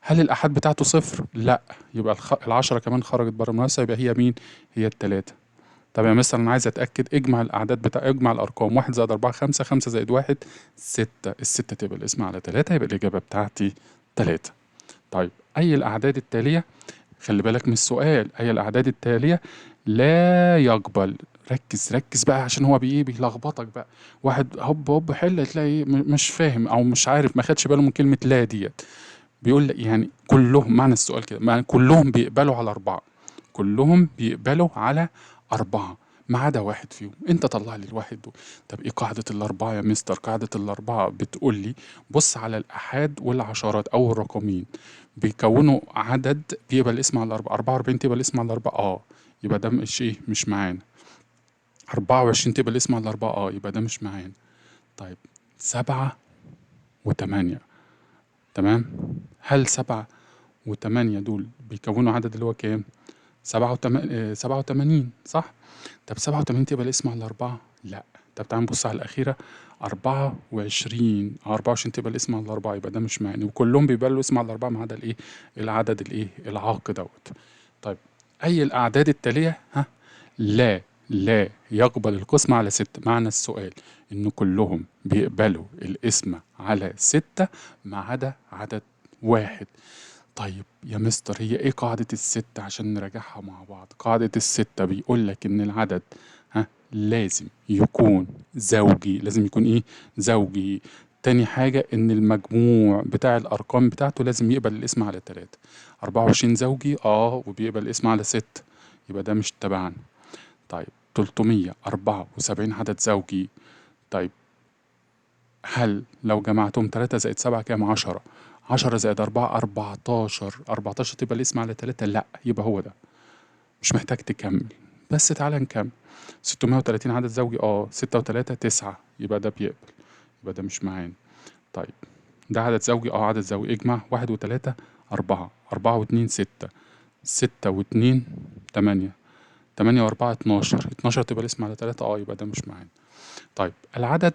هل الآحاد بتاعته صفر؟ لأ. يبقى العشرة كمان خرجت بره المنافسة، يبقى هي مين؟ هي التلاتة. طب يا مستر أنا عايز أتأكد، اجمع الأعداد اجمع الأرقام. 1 زائد 4 5، 5 زائد 1 6. الستة تبقى الاسم على 3، يبقى الإجابة بتاعتي 3. طيب أي الأعداد التالية، خلي بالك من السؤال، أي الأعداد التالية لا يقبل. ركز بقى عشان هو بيلخبطك بقى. واحد هوب حل تلاقي مش فاهم او مش عارف، ما خدش باله من كلمة لا ديت. بيقول لك يعني كلهم، معنى السؤال كده، معنى كلهم بيقبلوا على 4. كلهم بيقبلوا على 4 ما عدا واحد فيهم. انت طلع لي الواحد دول. طب ايه قاعدة الأربعة يا مستر؟ قاعدة الأربعة بتقول لي بص على الآحاد والعشرات أو الرقمين بيكونوا عدد بيقبل الاسم على 4. 44 تقبل الاسم على 4 يبقى ده مش معانا. 24 تبقى الاسم على 4 يبقى ده مش معانا. طيب 7 و8. تمام. هل 7 و8 دول بيكونوا عدد اللي هو كام؟ 87 صح؟ طب 87 تبقى الاسم على 4؟ لا. طب تعال نبص على الأخيرة 24. 24 تبقى الاسم على 4 يبقى ده مش معانا، وكلهم بيبقى له اسم على 4 ما عدا العدد العاق دوت. طيب أي الأعداد التالية لا يقبل القسم على 6. معنى السؤال إن كلهم بيقبلوا الاسم على 6 ما عدا عدد واحد. طيب يا مستر هي ايه قاعدة الستة عشان نراجعها مع بعض؟ قاعدة الستة بيقول لك ان العدد لازم يكون زوجي. لازم يكون ايه؟ زوجي. تاني حاجة ان المجموع بتاع الارقام بتاعته لازم يقبل الاسم على 3. 24 زوجي وبيقبل الاسم على 6، يبقى ده مش تبعنا. طيب 374 عدد زوجي. طيب هل لو جمعتهم 3 زائد 7 كام؟ 10. 10 زائد 4 14. 14 تبقى الاسم على 3؟ لا. يبقى هو ده، مش محتاج تكمل. بس تعالى نكمل. 630 عدد زوجي 6 و3 9، يبقى ده بيقبل، يبقى ده مش معانا. طيب ده عدد زوجي عدد زوجي. اجمع 1 و3 4. 4 و2 6. 6 و2 8. 8 و4 12. 12 تبقى الاسم على 3 يبقى ده مش معانا. طيب العدد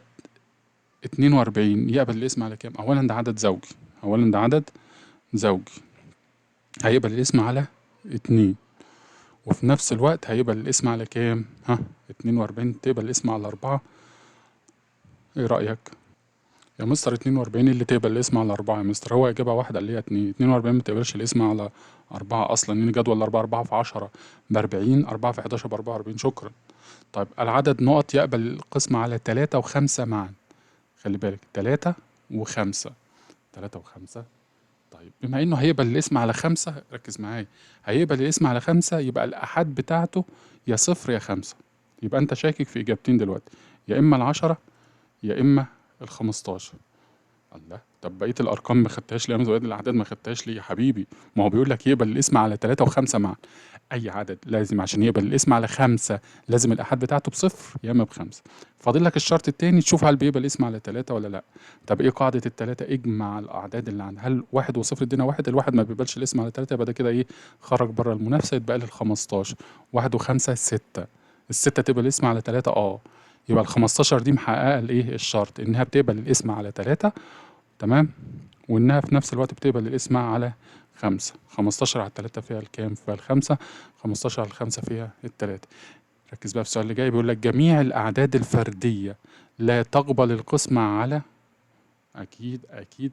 42 يقبل الاسم على كام؟ أولا ده عدد زوجي، أولا ده عدد زوجي، هيقبل الاسم على 2، وفي نفس الوقت هيقبل الاسم على كام؟ 42 تقبل الاسم على 4. ايه رأيك يا مستر؟ 42 اللي تقبل الاسم على 4 يا مستر، هو إجابة واحدة اللي هي 2. 42 ما تقبلش الاسم على 4 أصلا، لأن جدول 4 في 10 ب40، 4 في 11 ب44. شكرا. طيب العدد نقط يقبل القسمة على 3 و5 معا. خلي بالك 3 و5، 3 و5. طيب بما إنه هيقبل الاسم على 5، ركز معايا، هيقبل الاسم على 5 يبقى الآحاد بتاعته يا 0 يا 5. يبقى أنت شاكك في إجابتين دلوقتي، يا إما ال10 يا إما ال15. الله، طب بقية الأرقام ما خدتهاش ليه يا مستر؟ بقية الأعداد ما خدتهاش ليه يا حبيبي؟ ما هو بيقول لك يقبل الاسم على 3 و5 معا. أي عدد لازم عشان يقبل الاسم على 5 لازم الآحاد بتاعته ب0 يا إما ب5. فاضل لك الشرط التاني تشوف هل بيقبل الاسم على 3 ولا لأ. طب إيه قاعدة ال3؟ اجمع الأعداد اللي عندها، هل 1 و0 ادينا 1؟ الواحد ما بيقبلش الاسم على 3، يبقى ده كده إيه؟ خرج بره المنافسة، يتبقى لي ال15. 1 و5 6، ال6 تقبل الاسم على 3. يبقى ال15 دي محققة الإيه؟ الشرط إنها بتقبل الاسم على 3، تمام، وإنها في نفس الوقت بتقبل الاسم على 5. 15 على 3 فيها الكام؟ فيها ال5. 15 على 5 فيها ال3. ركز بقى في السؤال اللي جاي، بيقول لك جميع الأعداد الفردية لا تقبل القسمة على، أكيد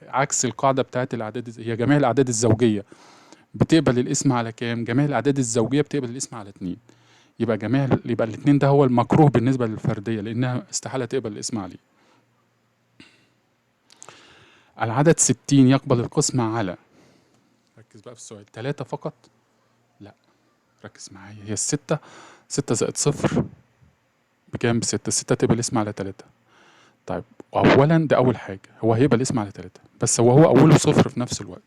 عكس القاعدة بتاعت الأعداد، هي جميع الأعداد الزوجية بتقبل الاسم على كام؟ جميع الأعداد الزوجية بتقبل الاسم على 2. يبقى يبقى الاتنين ده هو المكروه بالنسبة للفردية، لأنها استحالة تقبل الاسم عليه. العدد 60 يقبل القسمة على، ركز بقى في السؤال، 3 فقط؟ لا، ركز معايا، هي الستة 6 زائد 0 بكام؟ ب6. الستة تقبل الاسم على 3. طيب أولا ده أول حاجة، هو هيقبل الاسم على 3 بس هو أوله 0 في نفس الوقت.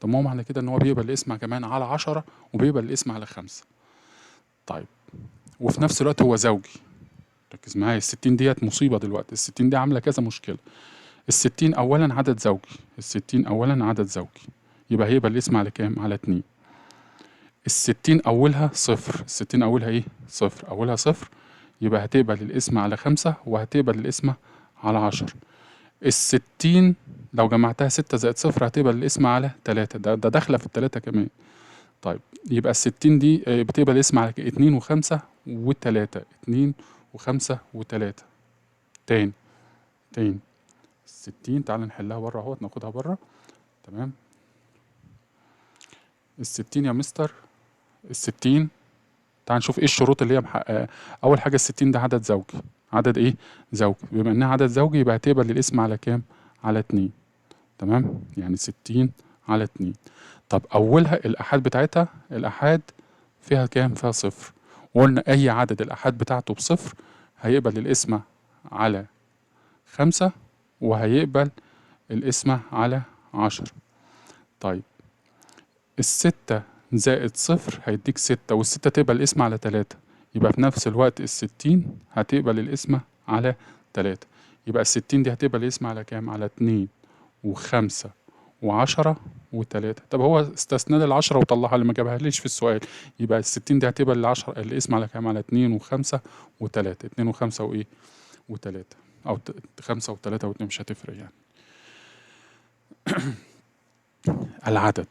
طب ما هو معنى كده إن هو بيقبل الاسم كمان على 10 وبيقبل الاسم على 5. طيب وفي نفس الوقت هو زوجي. ركز معايا، ال60 ديت مصيبة دلوقتي، ال60 دي عاملة كذا مشكلة. ال60 أولا عدد زوجي، ال60 أولا عدد زوجي، يبقى هيقبل الاسم على كام؟ على 2. ال60 أولها 0، ال60 أولها إيه؟ 0، أولها 0، يبقى هتقبل الاسم على 5 وهتقبل الاسم على 10. ال60 لو جمعتها 6 زائد 0 هتقبل الاسم على 3، ده داخلة في ال3 كمان. طيب يبقى ال60 دي بتقبل الاسم على 2 و5 و3، 2 و5 و3. تاني ال60 تعال نحلها بره اهوت، ناخدها بره. تمام، ال60 يا مستر، ال60 تعال نشوف ايه الشروط اللي هي محققة. اول حاجة ال60 ده عدد زوجي، عدد ايه؟ زوجي، بما انها عدد زوجي يبقى هتقبل الاسم على كام؟ على 2. تمام، يعني 60 على 2. طب اولها الآحاد بتاعتها، الآحاد فيها كام؟ فيها 0، وقلنا اي عدد الآحاد بتاعته ب0 هيقبل الاسم على 5 وهيقبل الاسم على 10. طيب ال6 زائد 0 هيديك 6، وال6 تقبل الاسم على 3، يبقى في نفس الوقت ال60 هتقبل الاسم على 3. يبقى ال60 دي هتقبل الاسم على كام؟ على 2 و5 و10 و3. طب هو استثنى لي ال10 وطلعها اللي ما جابها ليش في السؤال، يبقى ال60 دي هتقبل الاسم على كام؟ على 2 و5 و3، 2 و5 وايه؟ و3، او 5 و3 و2 مش هتفرق يعني. العدد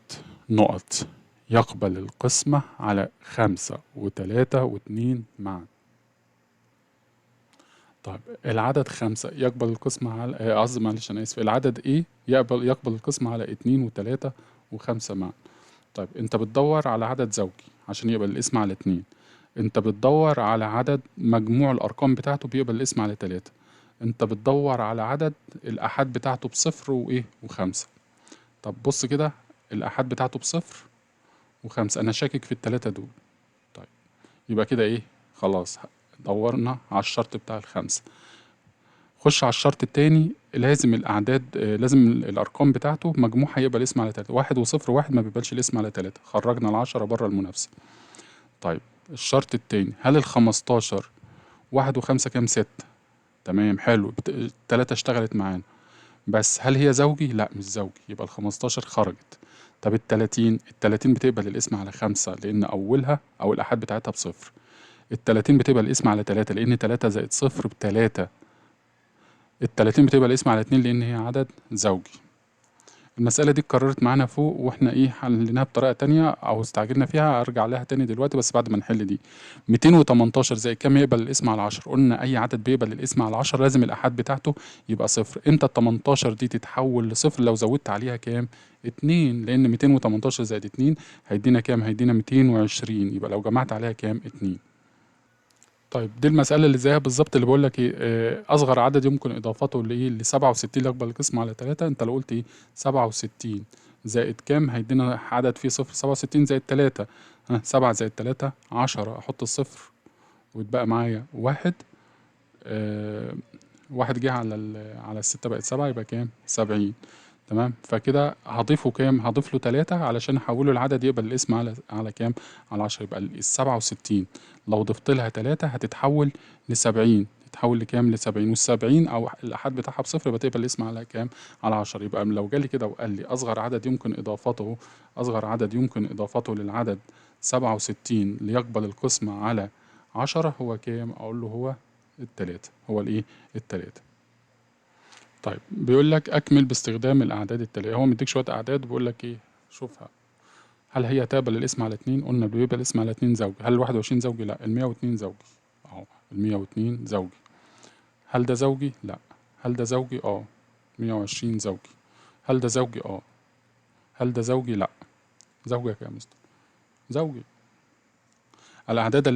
نقط يقبل القسمة على 5 و3 و2 معا. طيب العدد 5 يقبل القسمة على قصدي معلش أنا آسف، العدد إيه يقبل القسمة على 2 و3 و5 معا. طيب أنت بتدور على عدد زوجي عشان يقبل الاسم على 2، أنت بتدور على عدد مجموع الأرقام بتاعته بيقبل الاسم على 3، أنت بتدور على عدد الآحاد بتاعته ب0 وإيه و5. طب بص كده، الآحاد بتاعته ب0 و5، أنا شاكك في ال3 دول. طيب يبقى كده إيه؟ خلاص دورنا على الشرط بتاع ال5. خش على الشرط التاني، لازم الأعداد لازم الأرقام بتاعته مجموعها يبقى الاسم على 3. 1 و0 1 ما بيبقاش الاسم على 3، خرجنا ال10 بره المنافسة. طيب الشرط التاني، هل ال15 1 و5 كام؟ 6. تمام حلو، 3 اشتغلت معانا، بس هل هي زوجي؟ لا مش زوجي، يبقى ال15 خرجت. طب ال30 بتقبل الاسم على 5 لأن أولها أو الآحاد بتاعتها ب0. ال30 بتقبل الاسم على 3 لأن 3 زائد 0 ب3. ال30 بتبقى الاسم على 2 لان هي عدد زوجي. المسألة دي اتكررت معانا فوق واحنا حليناها بطريقة تانية او استعجلنا فيها، ارجع لها تاني دلوقتي بس بعد ما نحل دي. 218 زي كام يقبل الاسم على 10؟ قلنا اي عدد بيقبل الاسم على 10 لازم الآحاد بتاعته يبقى صفر. امتى ال 18 دي تتحول لصفر؟ لو زودت عليها كام؟ 2، لان 218 زائد 2 هيدينا كام؟ هيدينا 220. يبقى لو جمعت عليها كام؟ 2. طيب دي المسألة اللي زيها بالظبط، اللي بقول لك ايه، أصغر عدد يمكن إضافته ل 67 اللي يقبل القسم على 3. أنت لو قلت ايه 67 زائد كام هيدينا عدد فيه صفر. 67 زائد 3، 7 زائد 3 10، أحط الصفر ويتبقى معايا واحد. واحد جه على الستة بقت 7، يبقى كام؟ 70. تمام. فكده هضيفه كام؟ هضيف له 3 علشان احوله العدد يقبل الاسم على كام؟ على 10. يبقى ال 67 لو ضفت لها 3 هتتحول ل 70. تتحول لكام؟ ل 70. وال 70 او الآحاد بتاعها بصفر يبقى تقبل الاسم على كام؟ على 10. يبقى لو جالي كده وقال لي اصغر عدد يمكن اضافته للعدد 67 ليقبل القسمة على 10 هو كام؟ اقول له هو التلاتة. هو الايه؟ التلاتة. طيب بيقول لك اكمل باستخدام الاعداد التاليه. هو مديك شويه اعداد وبيقول لك ايه، شوفها. هل هي تقبل الاسم على 2؟ قلنا بيقبل الاسم على 2 زوجي. هل ال 21 زوجي؟ لا. ال 102 زوجي اهو. ال 102 زوجي. هل ده زوجي؟ لا. هل ده زوجي؟ 120 زوجي. هل ده زوجي؟ هل ده زوجي؟ لا. زوجي يا مستر. زوجي. الاعداد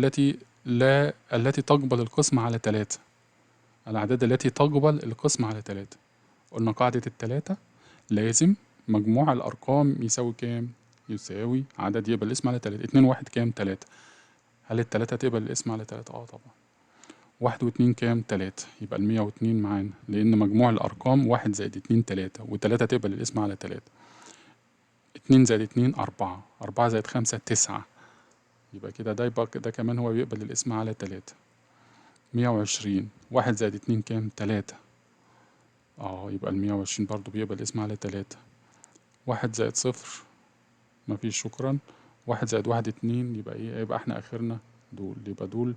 التي تقبل القسم على 3. الاعداد التي تقبل القسم على 3. قلنا قاعدة التلاتة لازم مجموع الأرقام يساوي كام؟ يساوي عدد يقبل الاسم على 3. 2 و1 كام؟ 3. هل التلاتة تقبل الاسم على 3؟ طبعا. 1 و2 كام؟ 3. يبقى ال102 معانا لأن مجموع الأرقام 1 زائد 2 3، و3 تقبل الاسم على 3. 2 زائد 2 4، 4 زائد 5 9. يبقى كده ده كمان هو بيقبل الاسم على 3. 120. 1 زائد 2 كام؟ 3. يبقى ال120 برضو بيقبل الاسم على 3. 1 زائد 0 مفيش، شكرا. 1 زائد 1 2. يبقى ايه؟ يبقى احنا اخرنا دول. يبقى دول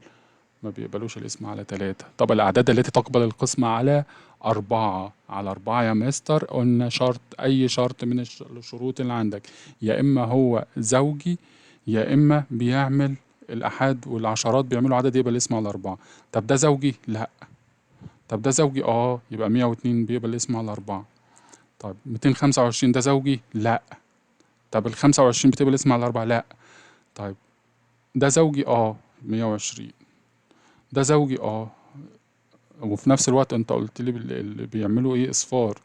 ما بيقبلوش الاسم على 3. طب الأعداد التي تقبل القسمة على 4. على 4 يا مستر قلنا شرط، أي شرط من الشروط اللي عندك، يا إما هو زوجي يا إما بيعمل الآحاد والعشرات بيعملوا عدد يقبل الاسم على 4. طب ده زوجي؟ لا. طب ده زوجي؟ يبقى 102 بيقبل الاسم على 4. طب 225 ده زوجي؟ لا. طب ال25 بتقبل الاسم على 4؟ لا. طيب ده زوجي؟ 120 ده زوجي. وفي نفس الوقت انت قلت لي اللي بيعملوا ايه؟ اصفار.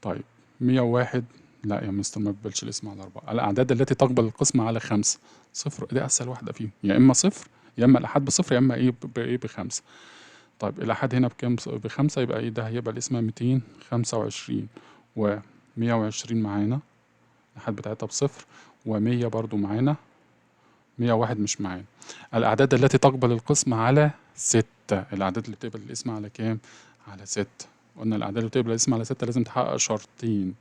طيب 101 لا يا مستر ما بيقبلش الاسم على 4. الأعداد التي تقبل القسمة على 5. صفر، دي أسهل واحدة فيهم، يا إما صفر يا إما الآحاد بصفر يا إما إيه بخمسة. طيب الآحاد هنا بكام؟ ب5. يبقى إيه ده؟ هيبقى الاسم 225 و120 معانا الآحاد بتاعتها بصفر، و100 برضو معانا. 101 مش معانا. الأعداد التي تقبل القسمة على 6. الأعداد اللي بتقبل الاسم على كام؟ على 6. قلنا الأعداد اللي بتقبل الاسم على 6 لازم تحقق شرطين.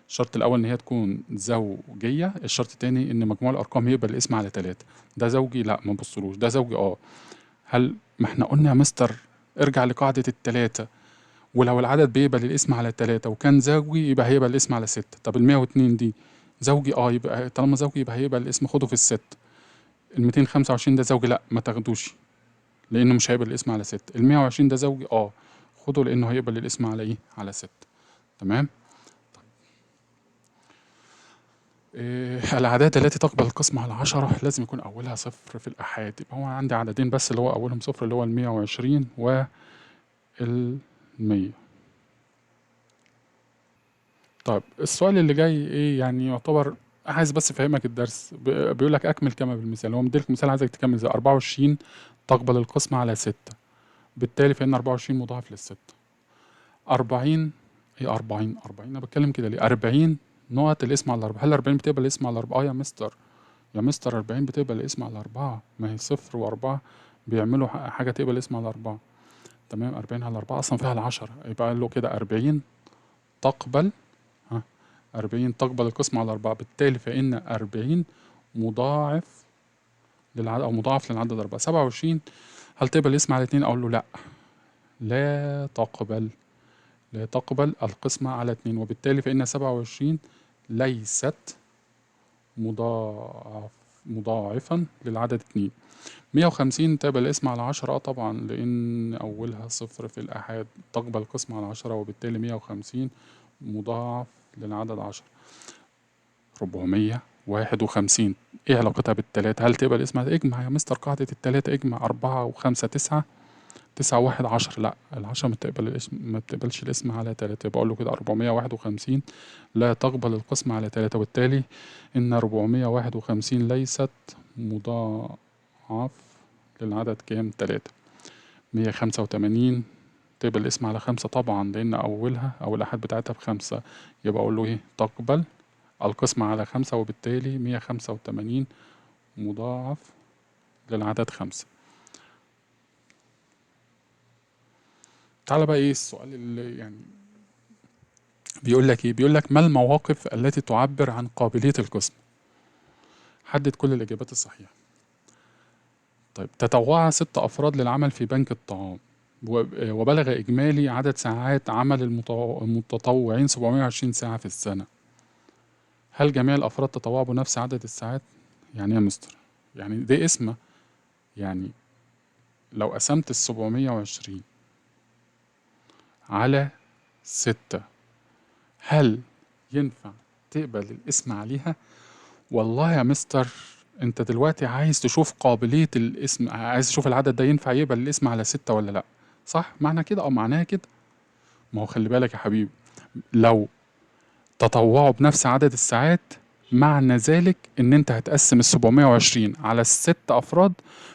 الشرط الأول إن هي تكون زوجية، الشرط التاني إن مجموع الأرقام يقبل الاسم على 3. ده زوجي؟ لا ما بصلوش. ده زوجي؟ هل ما احنا قلنا يا مستر ارجع لقاعدة التلاتة، ولو العدد بيقبل الاسم على 3 وكان زوجي يبقى هيقبل الاسم على 6. طب ال102 دي زوجي؟ يبقى طالما زوجي يبقى هيقبل الاسم، خده في الست. ال225 ده زوجي؟ لا ما تاخدوش لأنه مش هيقبل الاسم على 6. ال120 ده زوجي؟ خده لأنه هيقبل الاسم على ايه؟ على 6. تمام. الأعداد التي تقبل القسمة على 10 لازم يكون أولها صفر في الآحاد. يبقى هو عندي عددين بس اللي هو أولهم صفر، اللي هو 120 وال100. طيب السؤال اللي جاي ايه يعني؟ يعتبر عايز بس افهمك الدرس. بيقول لك اكمل كما بالمثال. هو مديلك مثال عايزك تكمل زي 24 تقبل القسمة على 6، بالتالي فإن 24 مضاعف للستة. 40 هي 40 أنا بتكلم كده ليه؟ 40 نقط الاسم على 4. هل 40 بتقبل الاسم على 4؟ يا مستر. يا مستر 40 بتقبل الاسم على 4. ما هي صفر و4 بيعملوا حاجة تقبل الاسم على 4. تمام. 40 على 4 أصلا فيها ال10. يبقى قال له كده 40 تقبل 40 تقبل القسمة على 4، بالتالي فإن 40 مضاعف للعدد أو مضاعف للعدد 4. 27 هل تقبل الاسم على 2؟ أقول له لأ. لا تقبل القسمة على 2، وبالتالي فإن 27 ليست مضاعفا للعدد 2. 150 تقبل الاسم على 10 طبعا، لأن أولها صفر في الآحاد، تقبل القسمة على 10، وبالتالي 150 مضاعف للعدد 10. 451 ايه علاقتها بالتلاتة؟ هل تقبل اسمها؟ اجمع يا مستر قاعدة التلاتة، اجمع 4 و5 9، 9 و1 10. لا، العشرة ما بتقبلش الاسم على 3، يبقى اقول له كده 451 لا تقبل القسمة على 3، وبالتالي ان 451 ليست مضاعف للعدد كام؟ 3. 185 تقبل الاسم على 5 طبعا، لان اولها او الاحاد بتاعتها ب5، يبقى اقول له ايه؟ تقبل القسمة على 5، وبالتالي 185 مضاعف للعدد 5. تعالى بقى ايه السؤال اللي يعني بيقول لك ايه؟ بيقول لك ما المواقف التي تعبر عن قابلية القسم؟ حدد كل الإجابات الصحيحة. طيب، تطوع 6 أفراد للعمل في بنك الطعام، وبلغ إجمالي عدد ساعات عمل المتطوعين 720 ساعة في السنة. هل جميع الأفراد تطوعوا بنفس عدد الساعات؟ يعني ايه يا مستر؟ يعني دي اسمه، يعني لو قسمت 720 على 6، هل ينفع تقبل الاسم عليها؟ والله يا مستر، انت دلوقتي عايز تشوف قابلية الاسم، عايز تشوف العدد ده ينفع يقبل الاسم على 6 ولا لأ، صح؟ معنى كده أو معناها كده. ما هو خلي بالك يا حبيبي، لو تطوعوا بنفس عدد الساعات، معنى ذلك ان انت هتقسم 720 على 6 أفراد،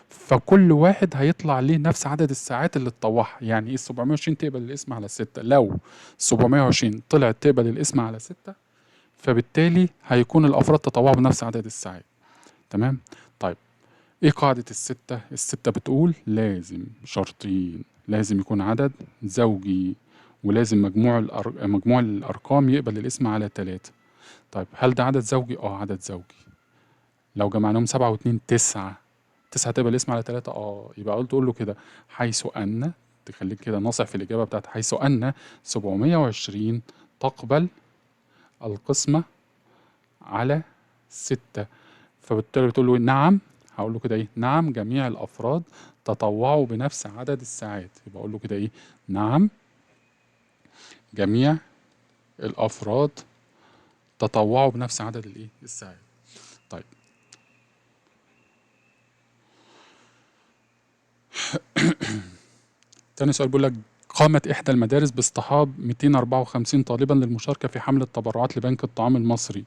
فكل واحد هيطلع ليه نفس عدد الساعات اللي تطوعها. يعني ايه 720 تقبل الاسم على 6؟ لو 720 طلعت تقبل الاسم على 6، فبالتالي هيكون الأفراد تطوعوا بنفس عدد الساعات. تمام؟ طيب، ايه قاعدة الستة؟ الستة بتقول لازم شرطين، لازم يكون عدد زوجي، ولازم مجموع الأرقام يقبل الاسم على 3. طيب، هل ده عدد زوجي؟ عدد زوجي. لو جمعناهم 7 و2 9، 9 تقبل الاسم على 3. يبقى قلت تقول له كده حيث أن، تخليك كده ناصع في الإجابة بتاعت حيث أن 720 تقبل القسمة على 6. فبالتالي بتقول له نعم، هقول له كده ايه؟ نعم جميع الافراد تطوعوا بنفس عدد الساعات. يبقى اقول له كده ايه؟ نعم جميع الافراد تطوعوا بنفس عدد الايه؟ الساعات. طيب، تاني سؤال بيقول لك قامت إحدى المدارس باصطحاب 254 طالبا للمشاركة في حملة تبرعات لبنك الطعام المصري،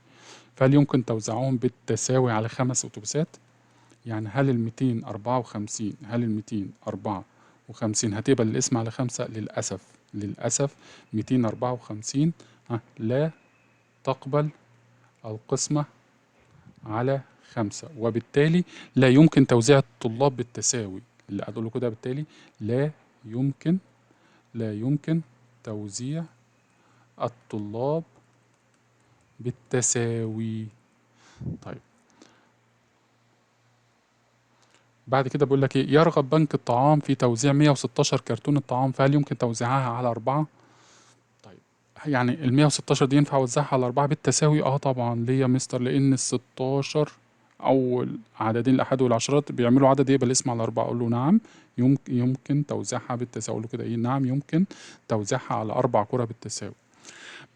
فهل يمكن توزيعهم بالتساوي على 5 أتوبيسات؟ يعني هل ال 254 هتقبل الاسم على 5؟ للأسف 254 لا تقبل القسمة على 5، وبالتالي لا يمكن توزيع الطلاب بالتساوي. اللي أقوله كده بالتالي لا يمكن توزيع الطلاب بالتساوي. طيب، بعد كده بيقول لك ايه؟ يرغب بنك الطعام في توزيع 116 كرتونة طعام، فهل يمكن توزيعها على 4؟ طيب، يعني ال 116 دي ينفع اوزعها على 4 بالتساوي؟ طبعا ليه يا مستر؟ لان ال 16 او عددين الاحاد والعشرات بيعملوا عدد يقبل الاسم على 4. اقول له نعم يمكن توزيعها بالتساوي. اقول له كده ايه؟ نعم يمكن توزيعها على 4 كرة بالتساوي.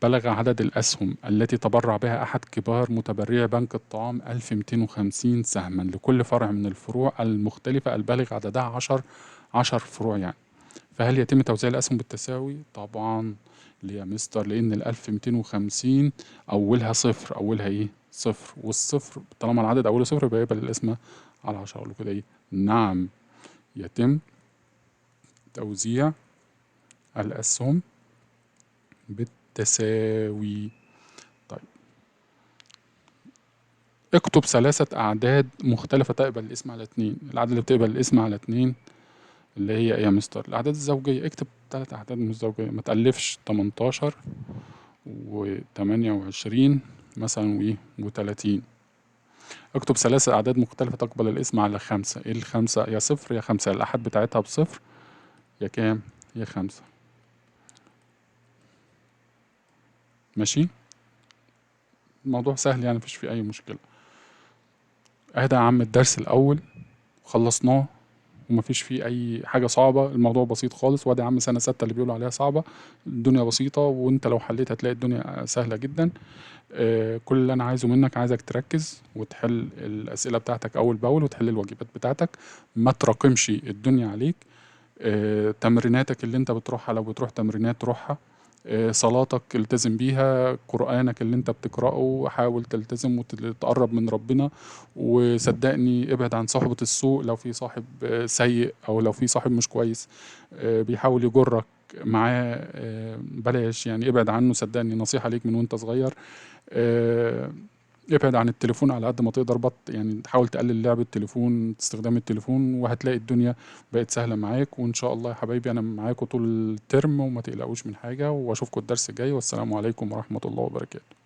بلغ عدد الأسهم التي تبرع بها أحد كبار متبرعي بنك الطعام 1250 سهما لكل فرع من الفروع المختلفة البالغ عددها 10 فروع يعني. فهل يتم توزيع الأسهم بالتساوي؟ طبعا. ليه يا مستر؟ لأن ال 1250 أولها صفر، أولها إيه؟ صفر، والصفر طالما العدد أوله صفر يبقى يقبل الاسم على 10. أقول له كده إيه؟ نعم يتم توزيع الأسهم بالتساوي. طيب، اكتب 3 أعداد مختلفة تقبل الاسم على 2. العدد اللي بتقبل الاسم على 2 اللي هي إيه يا مستر؟ الأعداد الزوجية. اكتب 3 أعداد مش زوجية، ما تألفش 18 و28 مثلا وإيه و30. اكتب 3 أعداد مختلفة تقبل الاسم على 5. إيه ال5؟ يا صفر يا 5، الأحاد بتاعتها بصفر يا كام؟ هي 5. ماشي، الموضوع سهل يعني مفيش فيه أي مشكلة. أهدى يا عم الدرس الأول خلصناه ومفيش فيه أي حاجة صعبة، الموضوع بسيط خالص. وادي يا عم سنة 6 اللي بيقولوا عليها صعبة، الدنيا بسيطة، وانت لو حليت هتلاقي الدنيا سهلة جدا. كل اللي أنا عايزه منك، عايزك تركز وتحل الأسئلة بتاعتك أول بأول وتحل الواجبات بتاعتك، ما تراكمش الدنيا عليك. تمريناتك اللي انت بتروحها، لو بتروح تمرينات تروحها. صلاتك التزم بيها، قرآنك اللي انت بتقرأه حاول تلتزم وتقرب من ربنا. وصدقني ابعد عن صحبة السوء، لو في صاحب سيء او لو في صاحب مش كويس بيحاول يجرك معاه، بلاش يعني، ابعد عنه. صدقني نصيحة ليك من وانت صغير. آه، ابعد عن التليفون على قد ما تقدر، يعني تحاول تقلل لعب التليفون، استخدام التليفون، وهتلاقي الدنيا بقت سهلة معاك. وإن شاء الله يا حبايبي أنا معاكم طول الترم، وما تقلقوش من حاجة، وأشوفكم الدرس الجاي، والسلام عليكم ورحمة الله وبركاته.